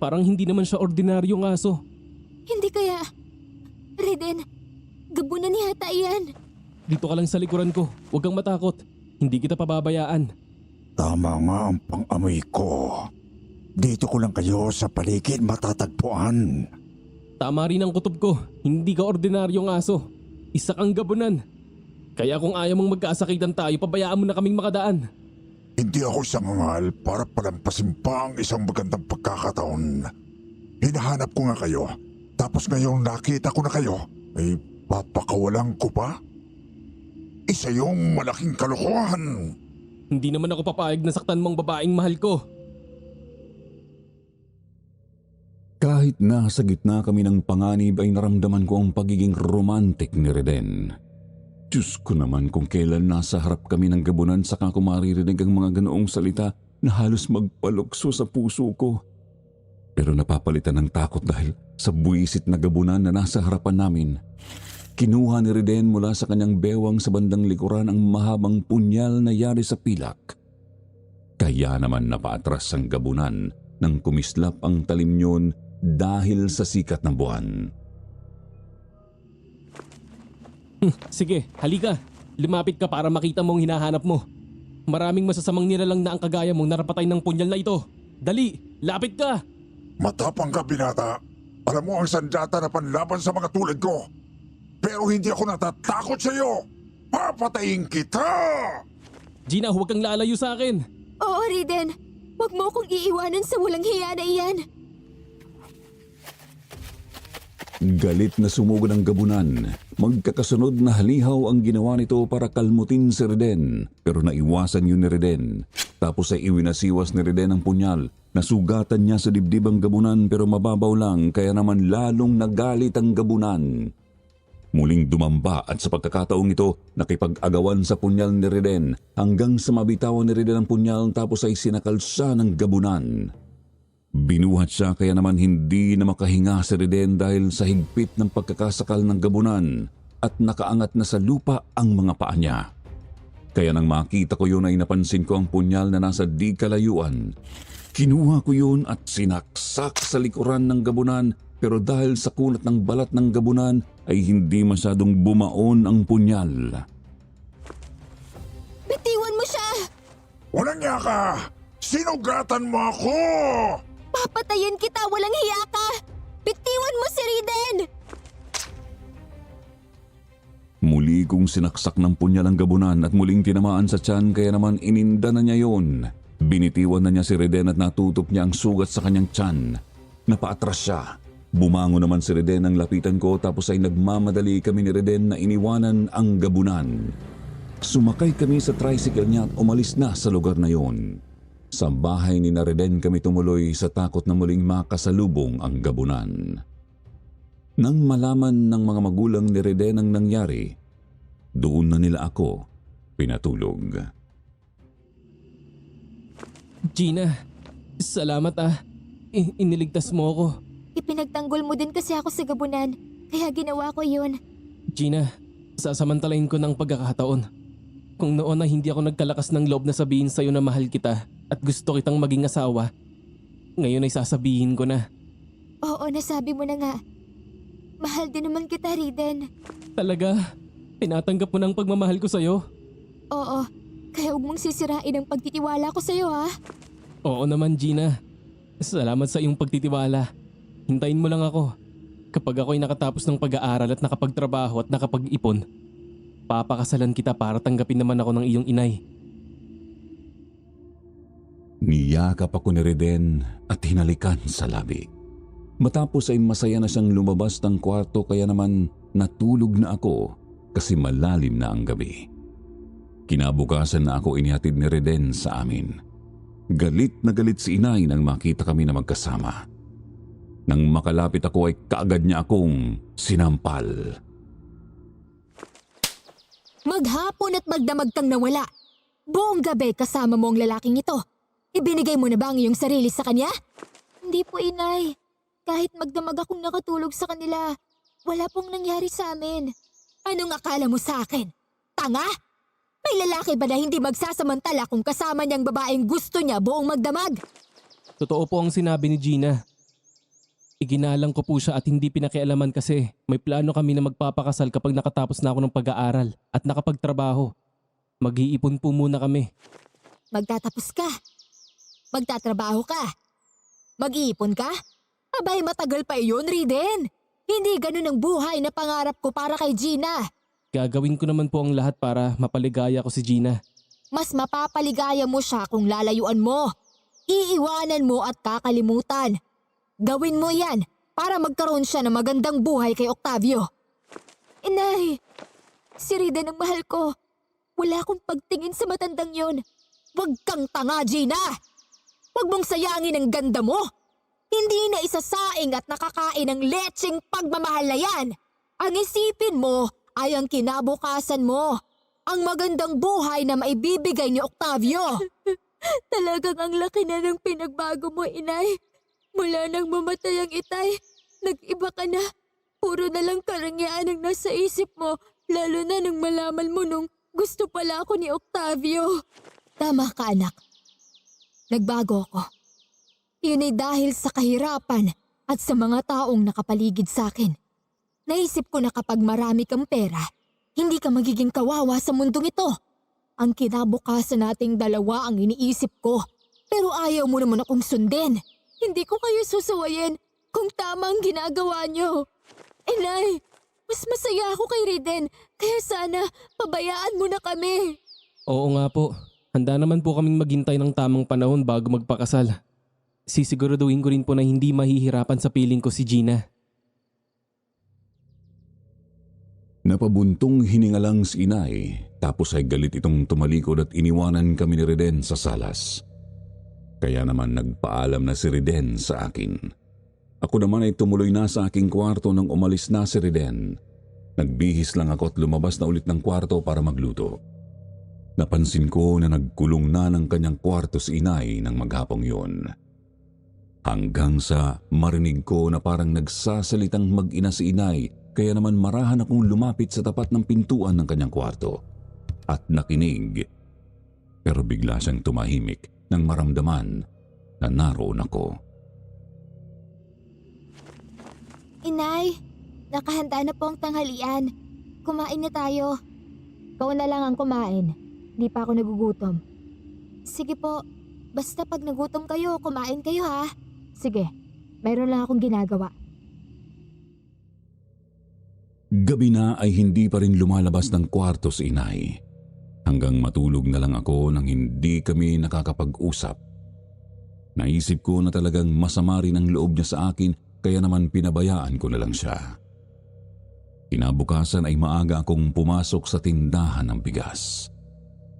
Parang hindi naman siya ordinaryong aso. Hindi kaya... Riden, gabunan yata iyan. Dito ka lang sa likuran ko. Huwag kang matakot. Hindi kita pababayaan. Tama nga ang pang-amoy ko. Dito ko lang kayo sa paligid matatagpuan. Tama rin ang kutob ko. Hindi ka ordinaryong aso. Isa kang gabunan. Kaya kung ayaw mong magkaasakitan tayo, pabayaan mo na kaming makadaan. Hindi ako sangangal para palampasin pa ang isang magandang pagkakataon. Hinahanap ko nga kayo. Tapos ngayong nakita ko na kayo, ay papakawalan ko pa? Isa yung malaking kalokohan. Hindi naman ako papayag na saktan mong babaeng mahal ko. Kahit nasa gitna kami ng panganib ay naramdaman ko ang pagiging romantic ni Reden. Diyos ko naman kung kailan nasa harap kami ng gabunan saka ko maririnig ang mga ganoong salita na halos magpalukso sa puso ko. Pero napapalitan ng takot dahil sa buwisit na gabunan na nasa harapan namin. Kinuha ni Reden mula sa kanyang bewang sa bandang likuran ang mahabang punyal na yari sa pilak. Kaya naman napaatras ang gabunan nang kumislap ang talim niyon dahil sa sikat ng buwan. Sige, halika. Lumapit ka para makita mong hinahanap mo. Maraming masasamang nilalang na ang kagaya mong narapatay ng punyal na ito. Dali, lapit ka! Matapang ka, binata. Alam mo ang sandata na panlaban sa mga tulad ko. Pero hindi ako natatakot sa iyo. Papatayin kita! Gina, huwag kang lalayo sa akin. Oo, Riden. Huwag mo akong iiwanan sa walang hiya na iyan. Galit na sumugod ang gabunan. Magkakasunod na halihaw ang ginawa nito para kalmutin si Reden. Pero naiwasan yun ni Reden. Tapos ay iwinasiwas ni Reden ang punyal. Nasugatan niya sa dibdib ang gabunan pero mababaw lang kaya naman lalong nagalit ang gabunan. Muling dumamba at sa pagkakataong ito nakipag-agawan sa punyal ni Reden hanggang sa mabitawan ni Reden ang punyal tapos ay sinakal siya ng gabunan. Binuhat siya kaya naman hindi na makahinga si Reden dahil sa higpit ng pagkakasakal ng gabunan at nakaangat na sa lupa ang mga paa niya. Kaya nang makita ko yun ay napansin ko ang punyal na nasa di kalayuan. Kinuha ko yun at sinaksak sa likuran ng gabunan pero dahil sa kunat ng balat ng gabunan ay hindi masyadong bumaon ang punyal. Bitiwan mo siya! Walang niya ka! Sinugatan mo ako! Papatayin kita, walang hiya ka! Bitiwan mo si Riden! Muli kong sinaksak ng punyal ang gabunan at muling tinamaan sa tiyan kaya naman ininda na niya yun. Binitiwan na niya si Reden at natutop niya ang sugat sa kanyang tiyan. Napaatras siya. Bumango naman si Reden ang lapitan ko tapos ay nagmamadali kami ni Reden na iniwanan ang gabunan. Sumakay kami sa tricycle niya at umalis na sa lugar na yon. Sa bahay ni Reden kami tumuloy sa takot na muling makasalubong ang gabunan. Nang malaman ng mga magulang ni Reden ang nangyari, doon na nila ako pinatulog. Gina, salamat ah. Iniligtas mo ako. Ipinagtanggol mo din kasi ako sa gabunan, kaya ginawa ko yun. Gina, sasamantalain ko ng pagkakataon. Kung noon na hindi ako nagkalakas ng loob na sabihin sa'yo na mahal kita at gusto kitang maging asawa, ngayon ay sasabihin ko na. Oo, nasabi mo na nga. Mahal din naman kita, Riden. Talaga? Tinatanggap mo ng pagmamahal ko sa'yo? Oo, kaya huwag mong sisirain ang pagtitiwala ko sa'yo, ha? Oo naman, Gina. Salamat sa iyong pagtitiwala. Hintayin mo lang ako. Kapag ako'y nakatapos ng pag-aaral at nakapagtrabaho at nakapag-ipon, papakasalan kita para tanggapin naman ako ng iyong inay. Niyakap ako ni Reden at hinalikan sa labi. Matapos ay masaya na siyang lumabas ng kwarto kaya naman natulog na ako kasi malalim na ang gabi. Kinabukasan na ako inihatid ni Reden sa amin. Galit na galit si inay nang makita kami na magkasama. Nang makalapit ako ay kaagad niya akong sinampal. Maghapon at magdamag kang nawala. Buong gabi kasama mo ang lalaking ito. Ibinigay mo na ba ang iyong sarili sa kanya? Hindi po, inay. Kahit magdamag akong nakatulog sa kanila, wala pong nangyari sa amin. Anong akala mo sa akin? Tanga? May lalaki ba na hindi magsasamantala kung kasama niyang babaeng gusto niya buong magdamag? Totoo po ang sinabi ni Gina. Iginalang ko po siya at hindi pinakialaman kasi may plano kami na magpapakasal kapag nakatapos na ako ng pag-aaral at nakapagtrabaho. Mag-iipon po muna kami. Magtatapos ka. Magtatrabaho ka. Mag-iipon ka? Abay, matagal pa iyon, Riden. Hindi ganun ang buhay na pangarap ko para kay Gina. Gagawin ko naman po ang lahat para mapaligaya ko si Gina. Mas mapapaligaya mo siya kung lalayuan mo. Iiwanan mo at kakalimutan. Gawin mo yan para magkaroon siya ng magandang buhay kay Octavio. Inay, si Riden ang mahal ko. Wala akong pagtingin sa matandang yon. Huwag kang tanga, Gina! Huwag mong sayangin ang ganda mo. Hindi na isasaing at nakakain ng lecheng pagmamahal na yan. Ang isipin mo ay ang kinabukasan mo. Ang magandang buhay na maibibigay ni Octavio. Talagang ang laki na ng pinagbago mo, inay. Mula nang mamatay ang itay, nag-iba ka na. Puro na lang karangyaan ang nasa isip mo, lalo na nang malaman mo nung gusto pala ako ni Octavio. Tama ka, anak. Nagbago ako. Yun ay dahil sa kahirapan at sa mga taong nakapaligid sa akin. Naisip ko na kapag marami kang pera, hindi ka magiging kawawa sa mundong ito. Ang kinabukasan nating dalawa ang iniisip ko. Pero ayaw mo naman akong sundin. Hindi ko kayo susuwayin kung tama ang ginagawa niyo. Inay, mas masaya ako kay Riden, kaya sana pabayaan mo na kami. Oo nga po. Handa naman po kaming maghintay ng tamang panahon bago magpakasal. Sisiguraduhin ko rin po na hindi mahihirapan sa piling ko si Gina. Napabuntong hininga lang si inay, tapos ay galit itong tumalikod at iniwanan kami ni Riden sa salas. Kaya naman nagpaalam na si Riden sa akin. Ako naman ay tumuloy na sa aking kwarto nang umalis na si Riden. Nagbihis lang ako at lumabas na ulit ng kwarto para magluto. Napansin ko na nagkulong na ng kanyang kwarto si inay ng maghapong yun. Hanggang sa marinig ko na parang nagsasalitang mag-ina si inay, kaya naman marahan akong lumapit sa tapat ng pintuan ng kanyang kwarto at nakinig. Pero bigla siyang tumahimik nang maramdaman na naroon ako. Inay, nakahanda na po ang tanghalian. Kumain na tayo. Ikaw na lang ang kumain. Di pa ako nagugutom. Sige po, basta pag nagutom kayo, kumain kayo ha. Sige, mayroon lang akong ginagawa. Gabi na ay hindi pa rin lumalabas ng kwarto si inay. Hanggang matulog na lang ako nang hindi kami nakakapag-usap. Naisip ko na talagang masama rin ang loob niya sa akin, kaya naman pinabayaan ko na lang siya. Kinabukasan ay maaga akong pumasok sa tindahan ng bigas.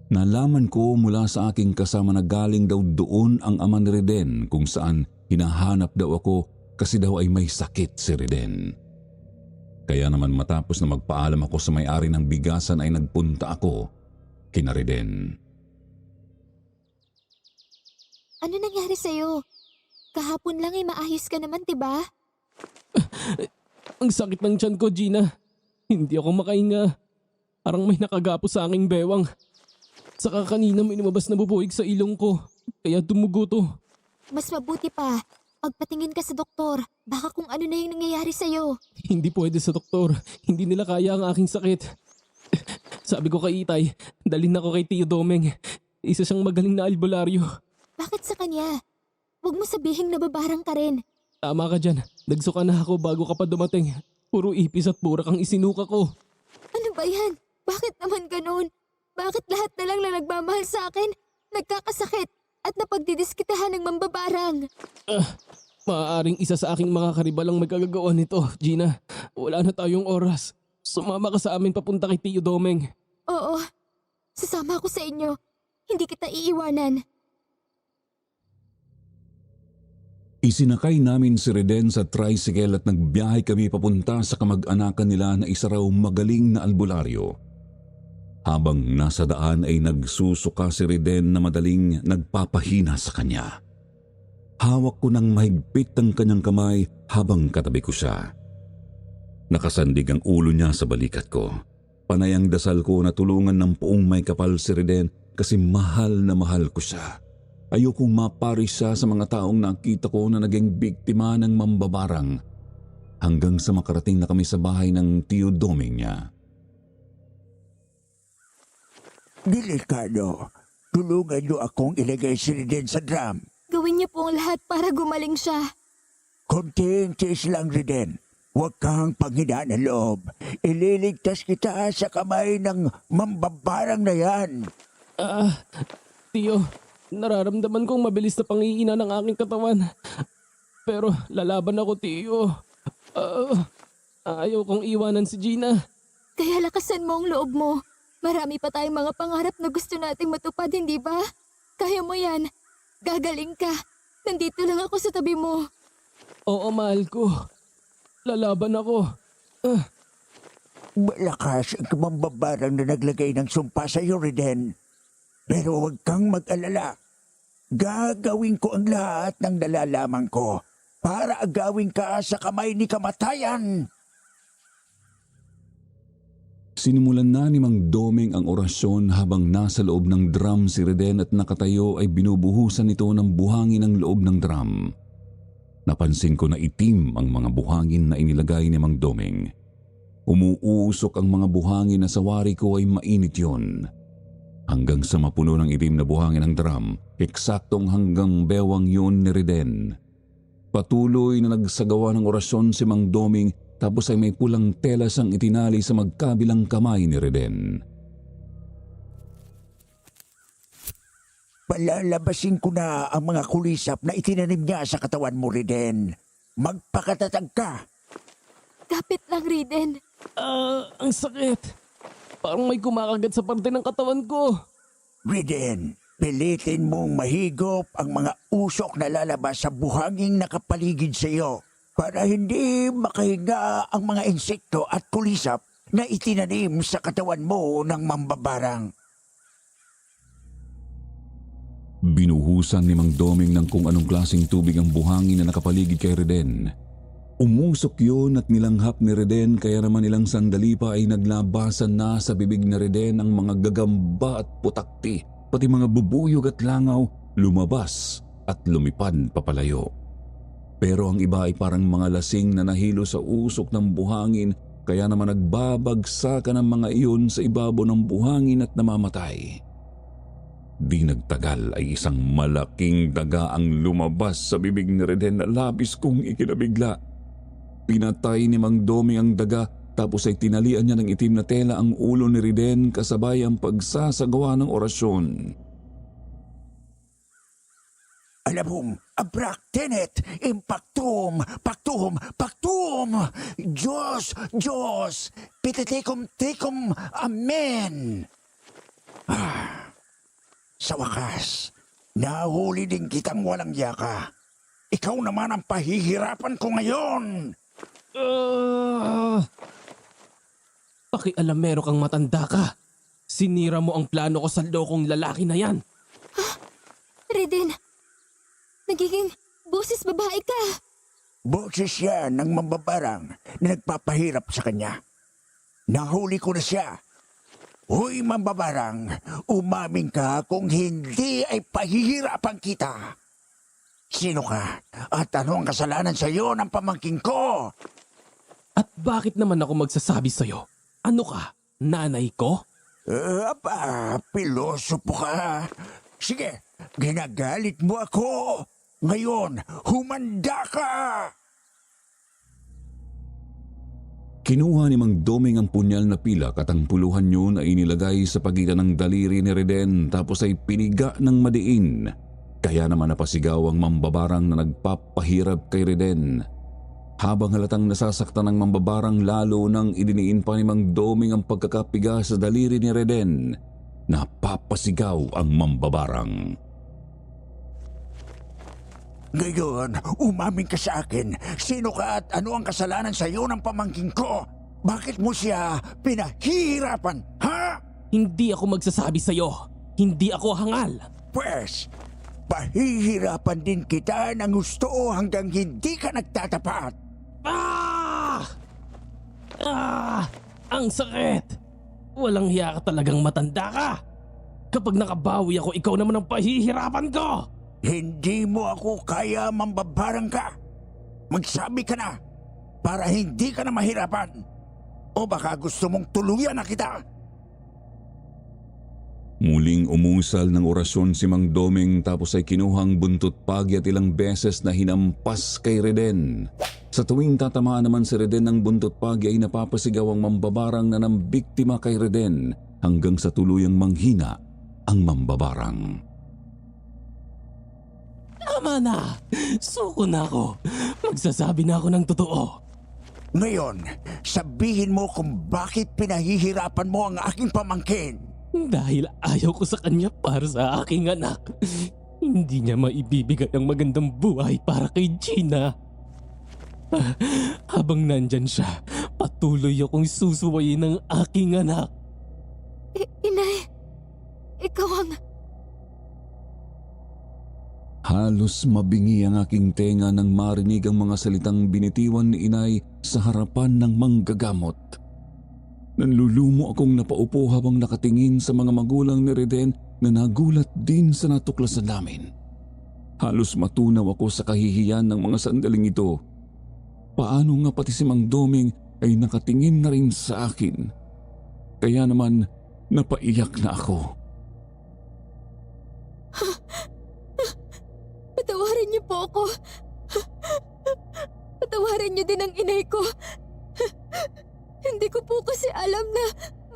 Nalaman ko mula sa aking kasama na galing daw doon ang ama ni Riden kung saan hinahanap daw ako kasi daw ay may sakit si Riden. Kaya naman matapos na magpaalam ako sa may-ari ng bigasan ay nagpunta ako kina Riden. Ano nangyari sa'yo? Kahapon lang ay maayos ka naman, diba? Ang sakit ng tiyan ko, Gina. Hindi ako makahinga. Parang may nakagapo sa aking bewang. Saka kanina may lumabas na bubuig sa ilong ko. Kaya dumugo to. Mas mabuti pa, pagpatingin ka sa doktor. Baka kung ano na yung nangyayari sa'yo. Hindi pwede sa doktor. Hindi nila kaya ang aking sakit. Sabi ko kay Itay, dalhin ako kay Tio Domeng. Isa siyang magaling na albularyo. Bakit sa kanya? Huwag mo sabihing nababarang ka rin. Tama ka dyan. Nagsuka na ako bago ka pa dumating. Puro ipis at burak ang isinuka ko. Ano ba yan? Bakit naman ganun? Bakit lahat na lang na nagmamahal sa akin, nagkakasakit at napagdidiskitahan ng mambabarang? Maaaring isa sa aking mga karibal ang magkagagawa nito, Gina. Wala na tayong oras. Sumama ka sa amin papunta kay Tio Domeng. Oo, sasama ako sa inyo. Hindi kita iiwanan. Isinakay namin si Riden sa tricycle at nagbiyahe kami papunta sa kamag-anakan nila na isa raw magaling na albularyo. Habang nasa daan ay nagsusuka si Reden na madaling nagpapahina sa kanya. Hawak ko ng mahigpit ang kanyang kamay habang katabi ko siya. Nakasandig ang ulo niya sa balikat ko. Panay ang dasal ko na tulungan ng puong may kapal si Reden kasi mahal na mahal ko siya. Ayokong maparis siya sa mga taong nakita ko na naging biktima ng mambabarang hanggang sa makarating na kami sa bahay ng tiyo Doming niya. Delikado. Tulungan niyo akong ilagay si Reden sa drum. Gawin niyo po ang lahat para gumaling siya. Konting tiis lang, Reden. Huwag kang panghinaan ng loob. Ililigtas kita sa kamay ng mambabarang na yan. Tiyo, nararamdaman kong mabilis na pangiina ng aking katawan. Pero lalaban ako, Tiyo. Ayaw kong iwanan si Gina. Kaya lakasan mo ang loob mo. Marami pa tayong mga pangarap na gusto nating matupad, hindi ba? Kaya mo yan. Gagaling ka. Nandito lang ako sa tabi mo. Oo, mahal ko. Lalaban ako. Malakas ang mambabarang na naglagay ng sumpa sa iyo, Reden. Pero huwag kang mag-alala. Gagawin ko ang lahat ng nalalaman ko para agawin ka sa kamay ni kamatayan. Sinimulan na ni Mang Doming ang orasyon habang nasa loob ng drum si Reden at nakatayo ay binubuhusan nito ng buhangin ang loob ng drum. Napansin ko na itim ang mga buhangin na inilagay ni Mang Doming. Umuusok ang mga buhangin na sa wari ko ay mainit yun. Hanggang sa mapuno ng itim na buhangin ang drum, eksaktong hanggang bewang yun ni Reden. Patuloy na nagsagawa ng orasyon si Mang Doming tapos ay may pulang telas ang itinali sa magkabilang kamay ni Reden. Palalabasin ko na ang mga kulisap na itinanim niya sa katawan mo, Reden. Magpakatatag ka. Kapit lang, Reden. Ang sakit. Parang may kumakagat sa parte ng katawan ko. Reden, pilitin mong mahigop ang mga usok na lalabas sa buhanging nakapaligid sa iyo para hindi makahinga ang mga insekto at kulisap na itinanim sa katawan mo ng mambabarang. Binuhusan ni Mang Doming ng kung anong klaseng tubig ang buhangin na nakapaligid kay Reden. Umusok yun at nilanghap ni Reden kaya naman ilang sandali pa ay naglabasan na sa bibig ni Reden ang mga gagamba at putakti, pati mga bubuyog at langaw lumabas at lumipad papalayo. Pero ang iba ay parang mga lasing na nahilo sa usok ng buhangin kaya naman nagbabagsakan ang mga iyon sa ibabaw ng buhangin at namamatay. Di nagtagal ay isang malaking daga ang lumabas sa bibig ni Reden na labis kong ikinabigla. Pinatay ni Mang Doming ang daga tapos ay tinalian niya ng itim na tela ang ulo ni Reden kasabay ang pagsasagawa ng orasyon. Alabum, abrak tenet, impactum, pactum, pactum, Diyos, Diyos, pitetikum, amen. Sa wakas, nahuli din kitang walang yaka. Ikaw naman ang pahihirapan ko ngayon. Pakialamero kang matanda ka. Sinira mo ang plano ko sa lokong lalaki na yan. Reden, nagiging boses babae ka. Boses siya ng mambabarang na nagpapahirap sa kanya. Nahuli ko na siya. Hoy mambabarang, umamin ka kung hindi ay pahihirapan kita. Sino ka? At ano ang kasalanan sa iyo ng pamangking ko? At bakit naman ako magsasabi sa'yo? Ano ka? Nanay ko? Pilosopo ka. Sige, ginagalit mo ako. Ngayon, humanda ka! Kinuha ni Mang Doming ang punyal na pilak at ang puluhan yun ay inilagay sa pagitan ng daliri ni Reden tapos ay piniga ng madiin. Kaya naman napasigaw ang mambabarang na nagpapahirap kay Reden. Habang halatang nasasaktan ng mambabarang lalo nang idiniin pa ni Mang Doming ang pagkakapiga sa daliri ni Reden, napapasigaw ang mambabarang. Ngayon, umamin ka sa akin. Sino ka at ano ang kasalanan sa iyo ng pamangking ko? Bakit mo siya pinahihirapan, ha? Hindi ako magsasabi sa'yo. Hindi ako hangal. Pwes, pahihirapan din kita ng gusto hanggang hindi ka nagtatapat. Ah! Ah! Ang sakit! Walang hiya ka talagang matanda ka! Kapag nakabawi ako, ikaw naman ang pahihirapan ko! Hindi mo ako kaya mambabarang ka. Magsabi ka na para hindi ka na mahirapan. O baka gusto mong tuluyan na kita. Muling umusal ng orasyon si Mang Doming tapos ay kinuhang buntot pagi at ilang beses na hinampas kay Reden. Sa tuwing tatamaan naman si Reden ng buntot pagi ay napapasigaw ang mambabarang na nambiktima kay Reden hanggang sa tuluyang manghina ang mambabarang. Tama na! Suko na ako. Magsasabi na ako ng totoo. Ngayon, sabihin mo kung bakit pinahihirapan mo ang aking pamangkin. Dahil ayaw ko sa kanya para sa aking anak. Hindi niya maibibigay ang magandang buhay para kay Gina. Habang nandyan siya, patuloy akong susuwayin ng aking anak. Inay, ikaw ang... Halos mabingi ang aking tenga nang marinig ang mga salitang binitiwan ni Inay sa harapan ng manggagamot. Nanlulumo akong napaupo habang nakatingin sa mga magulang ni Reden na nagulat din sa natuklasan namin. Halos matunaw ako sa kahihiyan ng mga sandaling ito. Paano nga pati si Mang Doming ay nakatingin na rin sa akin. Kaya naman napaiyak na ako. Patawarin niyo po ako. Patawarin niyo din ang inay ko. Hindi ko po kasi alam na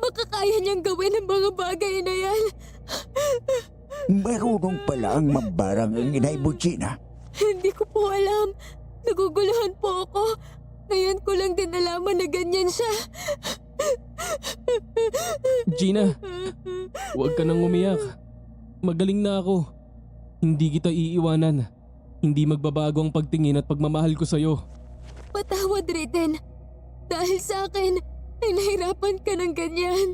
makakaya niyang gawin ang mga bagay na yan. Marunong pala ang mambarang ang inay mo, Gina. Hindi ko po alam. Naguguluhan po ako. Ngayon ko lang din nalaman na ganyan siya. Gina, huwag ka nang umiyak. Magaling na ako. Hindi kita iiwanan. Hindi magbabago ang pagtingin at pagmamahal ko sa'yo. Patawad, Reden. Dahil sa akin, ay nahirapan ka ng ganyan.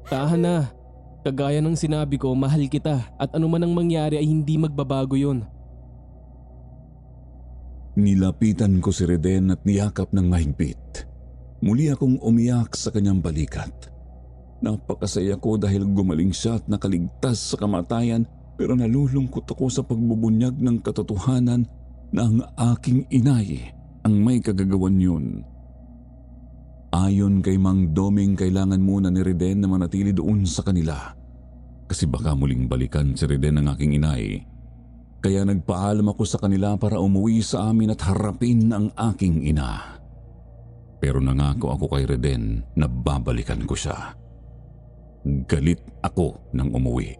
Tahan na. Kagaya ng sinabi ko, mahal kita at ano man ang mangyari ay hindi magbabago yon. Nilapitan ko si Reden at niyakap ng mahigpit. Muli akong umiyak sa kanyang balikat. Napakasaya ko dahil gumaling siya at nakaligtas sa kamatayan, pero nalulungkot ako sa pagbubunyag ng katotohanan na ang aking inay ang may kagagawan yun. Ayon kay Mang Doming, kailangan muna ni Reden na manatili doon sa kanila. Kasi baka muling balikan si Reden ng aking inay. Kaya nagpaalam ako sa kanila para umuwi sa amin at harapin ang aking ina. Pero nangako ako kay Reden na babalikan ko siya. Galit ako nang umuwi.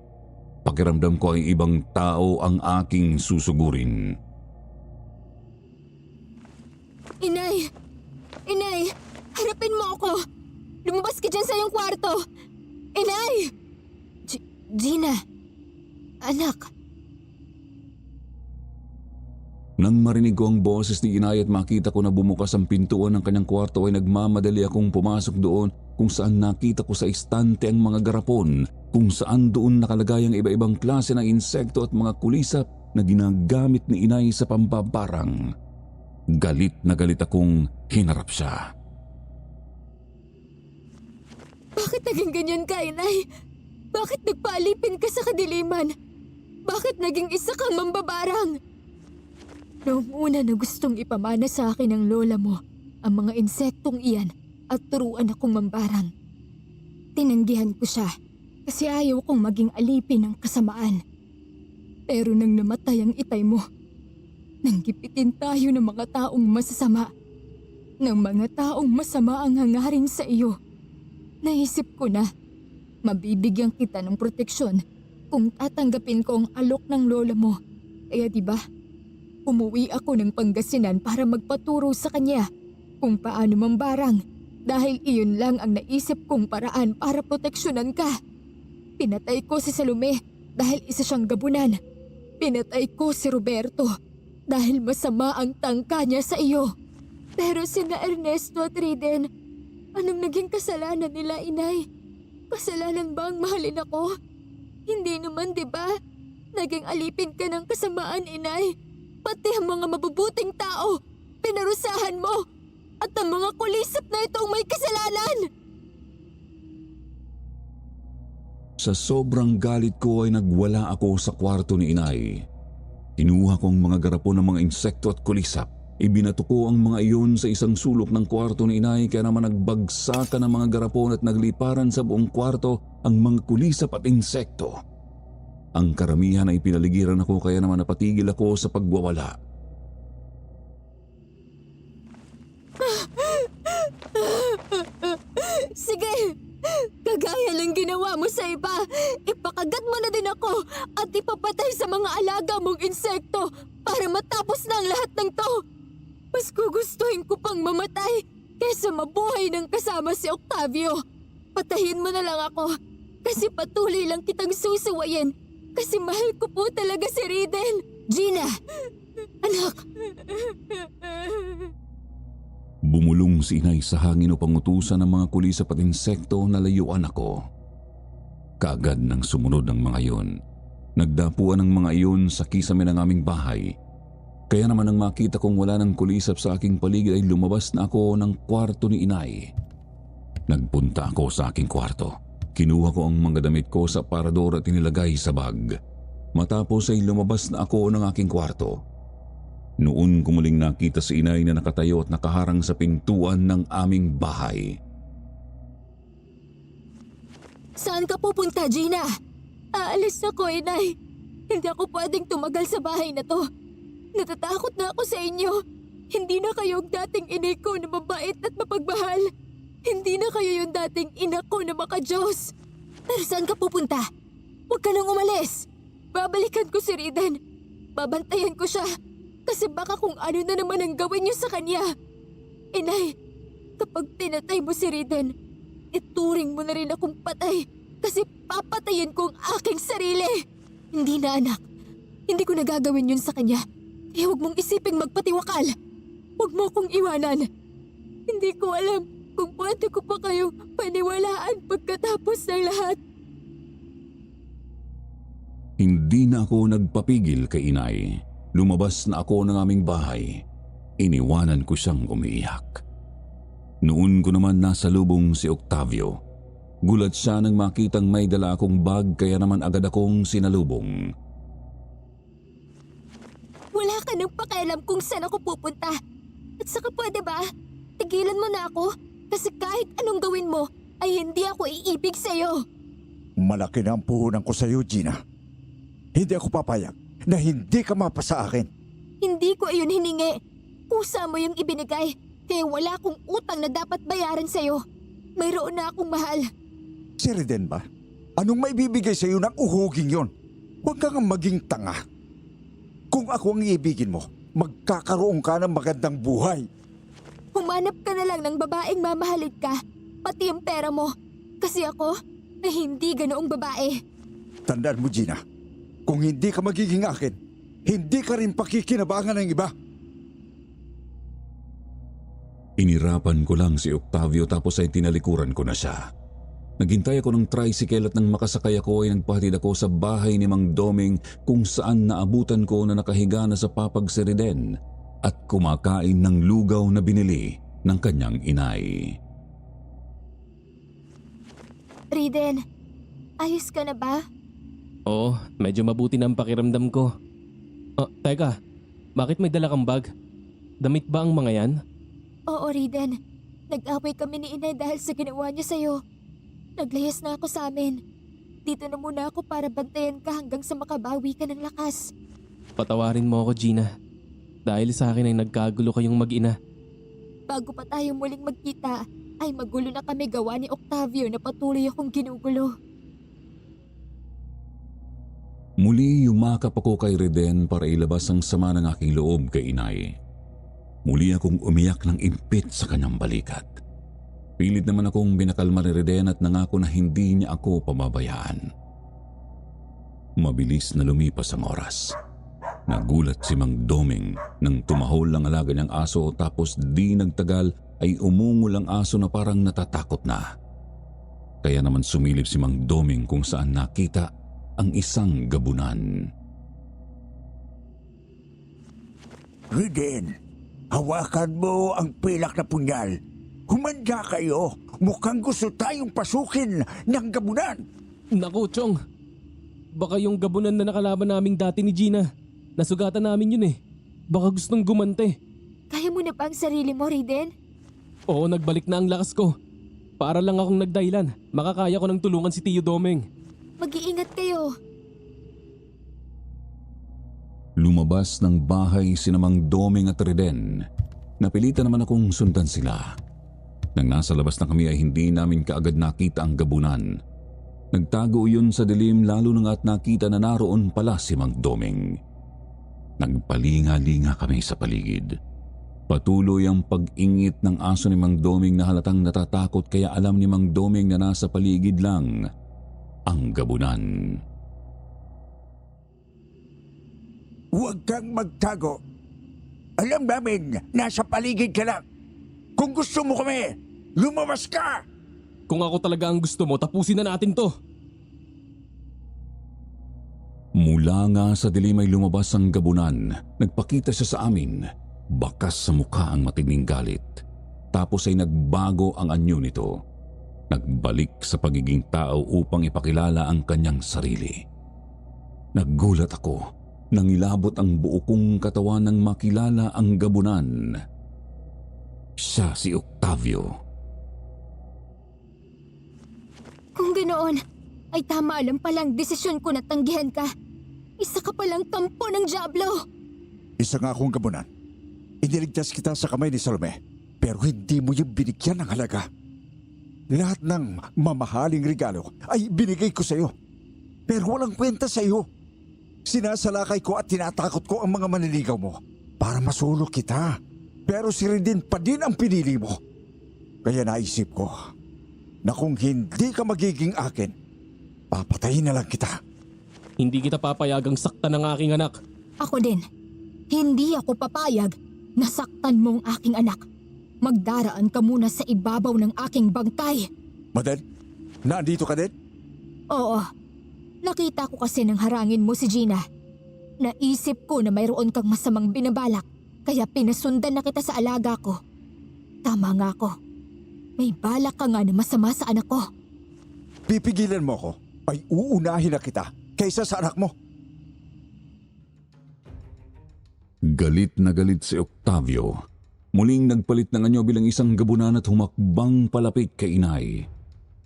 Pakiramdam ko ay ibang tao ang aking susugurin. Inay! Inay! Harapin mo ako! Lumabas ka dyan sa iyong kwarto! Inay! Gina! Anak! Nang marinig ko ang boses ni inay at makita ko na bumukas ang pintuan ng kanyang kwarto ay nagmamadali akong pumasok doon kung saan nakita ko sa istante ang mga garapon kung saan doon nakalagay ang iba-ibang klase ng insekto at mga kulisap na ginagamit ni inay sa pambabarang. Galit na galit akong hinarap siya. Bakit naging ganyan ka, Inay? Bakit nagpaalipin ka sa kadiliman? Bakit naging isa kang mambabarang? Noong una na gustong ipamana sa akin ng lola mo ang mga insektong iyan at turuan akong mambarang. Tinanggihan ko siya kasi ayaw kong maging alipin ng kasamaan. Pero nang namatay ang itay mo, nanggipitin tayo ng mga taong masasama. Ng mga taong masama ang hangarin sa iyo. Naisip ko na mabibigyan kita ng proteksyon kung tatanggapin ko ang alok ng lola mo. Kaya diba, umuwi ako ng Pangasinan para magpaturo sa kanya kung paano mambarang dahil iyon lang ang naisip kong paraan para proteksyonan ka. Pinatay ko si Salome dahil isa siyang gabunan. Pinatay ko si Roberto dahil masama ang tangka niya sa iyo. Pero sina Ernesto at Reden, anong naging kasalanan nila, Inay? Kasalanan ba ang mahalin ako? Hindi naman, di ba? Naging alipin ka ng kasamaan, inay. Pati ang mga mabubuting tao, pinarusahan mo. At ang mga kulisap na ito ang may kasalanan. Sa sobrang galit ko ay nagwala ako sa kwarto ni inay. Kinuha kong mga garapon ng mga insekto at kulisap. Ibinato ko ang mga iyon sa isang sulok ng kwarto ni inay kaya naman nagbagsakan ng mga garapon at nagliparan sa buong kwarto ang mga kulisap at insekto. Ang karamihan ay pinaligiran ako kaya naman napatigil ako sa pagwawala. Sige, kagaya ng ginawa mo sa iba, ipakagat mo na din ako at ipapatay sa mga alaga mong insekto para matapos na ang lahat ng to. Mas gugustuhin ko pang mamatay kaysa mabuhay ng kasama si Octavio. Patayin mo na lang ako kasi patuloy lang kitang susuwayin kasi mahal ko po talaga si Riden. Gina! Anak! Bumulong si inay sa hangin upang utusan ng mga kulisap at insekto na layuan ako. Kaagad nang sumunod ang mga iyon. Nagdapuan ang mga iyon sa kisame ng aming bahay. Kaya naman nang makita kong wala ng kulisap sa aking paligid ay lumabas na ako ng kwarto ni inay. Nagpunta ako sa aking kwarto. Kinuha ko ang mga damit ko sa aparador at inilagay sa bag. Matapos ay lumabas na ako ng aking kwarto. Noon ko muling nakita si inay na nakatayo at nakaharang sa pintuan ng aming bahay. Saan ka pupunta, Gina? Aalis ako, inay. Hindi ako pwedeng tumagal sa bahay na to. Natatakot na ako sa inyo. Hindi na kayo ang dating inay ko na mabait at mapagmahal. Hindi na kayo yung dating ina ko na maka-Diyos. Pero saan ka pupunta? Huwag ka nang umalis. Babalikan ko si Riden. Babantayan ko siya. Kasi baka kung ano na naman ang gawin niyo sa kanya. Inay, kapag pinatay mo si Riden, ituring mo na rin akong patay. Kasi papatayin ko ang aking sarili. Hindi na, anak. Hindi ko nagagawin yun sa kanya. Kaya huwag mong isiping magpatiwakal. Huwag mo akong iwanan. Hindi ko alam kung pwede ko pa kayong paniwalaan pagkatapos ng lahat. Hindi na ako nagpapigil kay inay. Lumabas na ako ng aming bahay. Iniwanan ko siyang umiiyak. Noon ko naman nasa lubong si Octavio. Gulat siya nang makitang may dala akong bag kaya naman agad akong sinalubong. Wala ka nang pakialam kung saan ako pupunta. At saka pwede ba, tigilan mo na ako? Kasi kahit anong gawin mo, ay hindi ako iibig sa'yo. Malaki na ang puhunan ko sa iyo, Gina. Hindi ako papayag na hindi ka mapasa akin. Hindi ko iyon hiningi. Kusa mo yung ibinigay. Kaya wala akong utang na dapat bayaran sa'yo. Mayroon na akong mahal. Si Riden ba? Anong maibibigay sa iyo ng uhuging yon? Huwag kang maging tanga. Kung ako ang iibigin mo, magkakaroon ka ng magandang buhay. Humanap ka na lang ng babaeng mamahalin ka, pati ang pera mo. Kasi ako, ay hindi ganoong babae. Tandaan mo, Gina, kung hindi ka magiging akin, hindi ka rin pakikinabangan ng iba. Inirapan ko lang si Octavio tapos ay tinalikuran ko na siya. Naghintay ako ng tricycle at nang makasakay ako ay nagpahatid ako sa bahay ni Mang Doming kung saan naabutan ko na nakahiga na sa papag si Riden at kumakain ng lugaw na binili ng kanyang inay. Riden, ayos ka na ba? Oo, medyo mabuti na ang pakiramdam ko. Oh, teka, bakit may dala kang bag? Damit ba ang mga yan? Oo, Riden. Nag-away kami ni inay dahil sa ginawa niya sa'yo. Naglayas na ako sa amin. Dito na muna ako para bantayan ka hanggang sa makabawi ka ng lakas. Patawarin mo ako, Gina. Dahil sa akin ay nagkagulo kayong mag-ina. Bago pa tayo muling magkita, ay magulo na kami gawa ni Octavio na patuloy akong ginugulo. Muli yumakap ako kay Riden para ilabas ang sama ng aking loob kay inay. Muli akong umiyak ng impit sa kanyang balikat. Pilit naman akong binakalma ni Riden at nangako na hindi niya ako pababayaan. Mabilis na lumipas ang oras. Nagulat si Mang Doming nang tumahol ang alaga niyang aso tapos di nagtagal ay umungol ang aso na parang natatakot na. Kaya naman sumilip si Mang Doming kung saan nakita ang isang gabunan. Riden, hawakan mo ang pilak na punyal. Humanda kayo. Mukhang gusto tayong pasukin ng gabunan. Naku, Chong. Baka yung gabunan na nakalaban naming dati ni Gina. Nasugatan namin yun eh. Baka gustong gumante. Kaya mo na ba ang sarili mo, Raiden? Oo, nagbalik na ang lakas ko. Para lang akong nagdahilan. Makakaya ko ng tulungan si Tio Domeng. Mag-iingat kayo. Lumabas ng bahay si Mang Doming at Riden. Napilitan naman akong sundan sila. Nang nasa labas na kami ay hindi namin kaagad nakita ang gabunan. Nagtago yun sa dilim lalo na nga't nakita na naroon pala si Mang Doming. Nagpalinga-linga kami sa paligid. Patuloy ang pag-ingit ng aso ni Mang Doming na halatang natatakot kaya alam ni Mang Doming na nasa paligid lang ang gabunan. Huwag kang magtago. Alam namin, nasa paligid ka lang. Kung gusto mo kami, lumabas ka! Kung ako talaga ang gusto mo, tapusin na natin to. Mula nga sa dilim ay lumabas ang gabunan. Nagpakita siya sa amin. Bakas sa mukha ang matinding galit. Tapos ay nagbago ang anyo nito. Nagbalik sa pagiging tao upang ipakilala ang kanyang sarili. Naggulat ako nang ilabot ang buo kong katawan nang makilala ang gabunan. Siya si Octavio. Kung ganoon, ay tama lang palang desisyon ko na tanggihan ka. Isa ka palang kampo ng Diablo. Isa nga akong gabunan. Iniligtas kita sa kamay ni Salome, pero hindi mo yung binigyan ng halaga. Lahat ng mamahaling regalo ay binigay ko sa iyo, pero walang kwenta sa iyo. Sinasalakay ko at tinatakot ko ang mga manliligaw mo para masulok kita. Pero si Riden pa din ang pinili mo. Kaya naisip ko na kung hindi ka magiging akin, papatayin na lang kita. Hindi kita papayagang saktan ng aking anak. Ako din. Hindi ako papayag na saktan mo ang aking anak. Magdaraan ka muna sa ibabaw ng aking bangkay. Maden, nandito ka din? Oo. Nakita ko kasi nang harangin mo si Gina. Naisip ko na mayroon kang masamang binabalak, kaya pinasundan na kita sa alaga ko. Tama nga ako. May balak ka nga na masama sa anak ko. Pipigilan mo ko, ay uunahin na kita kaysa sa anak mo. Galit na galit si Octavio. Muling nagpalit ng anyo bilang isang gabunan at humakbang palapit kay inay.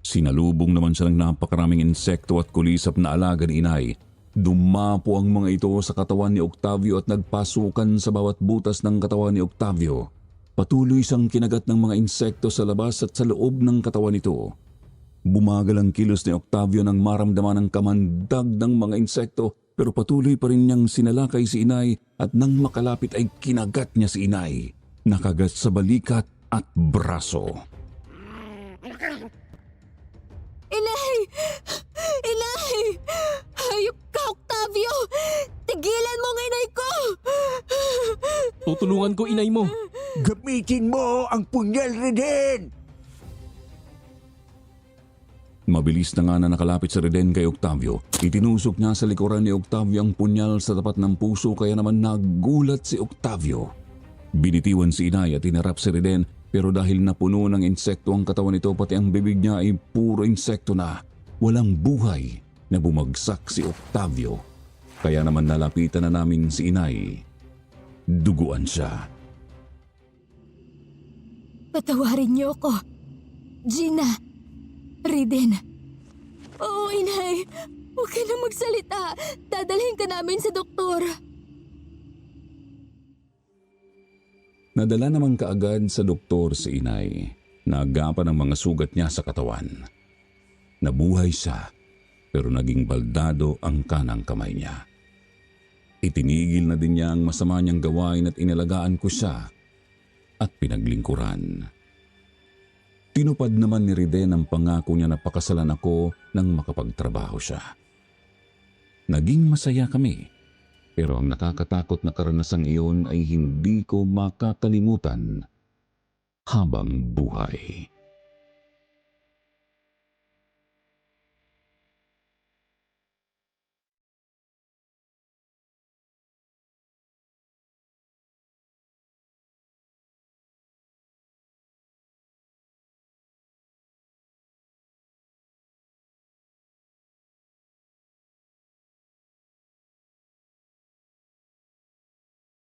Sinalubong naman siya ng napakaraming insekto at kulisap na alaga ni inay. Dumapo ang mga ito sa katawan ni Octavio at nagpasukan sa bawat butas ng katawan ni Octavio. Patuloy siyang kinagat ng mga insekto sa labas at sa loob ng katawan nito. Bumagal ang kilos ni Octavio nang maramdaman ang kamandag ng mga insekto, pero patuloy pa rin niyang sinalakay si inay at nang makalapit ay kinagat niya si inay. Nakagat sa balikat at braso. Inay! Inay! Hayop ka, Octavio! Tigilan mo ang inay ko! Tutulungan ko inay mo. Gamitin mo ang punyal, Riden! Mabilis na nga na nakalapit si Riden kay Octavio. Itinusok niya sa likuran ni Octavio ang punyal sa tapat ng puso kaya naman nagulat si Octavio. Binitiwan si inay at inarap si Riden pero dahil napuno ng insekto ang katawan nito pati ang bibig niya ay puro insekto na. Walang buhay na bumagsak si Octavio. Kaya naman nalapitan na namin si inay. Duguan siya. Patawarin niyo ako. Gina. Riden. Oo, inay. Huwag ka na magsalita. Dadalhin ka namin sa doktor. Nadala naman kaagad sa doktor si inay. Naagapan ang mga sugat niya sa katawan. Nabuhay siya pero naging baldado ang kanang kamay niya. Itinigil na din niya ang masama niyang gawain at inalagaan ko siya at pinaglingkuran. Tinupad naman ni Riden ang pangako niya na pakasalan ako nang makapagtrabaho siya. Naging masaya kami, pero ang nakakatakot na karanasang iyon ay hindi ko makakalimutan habang buhay.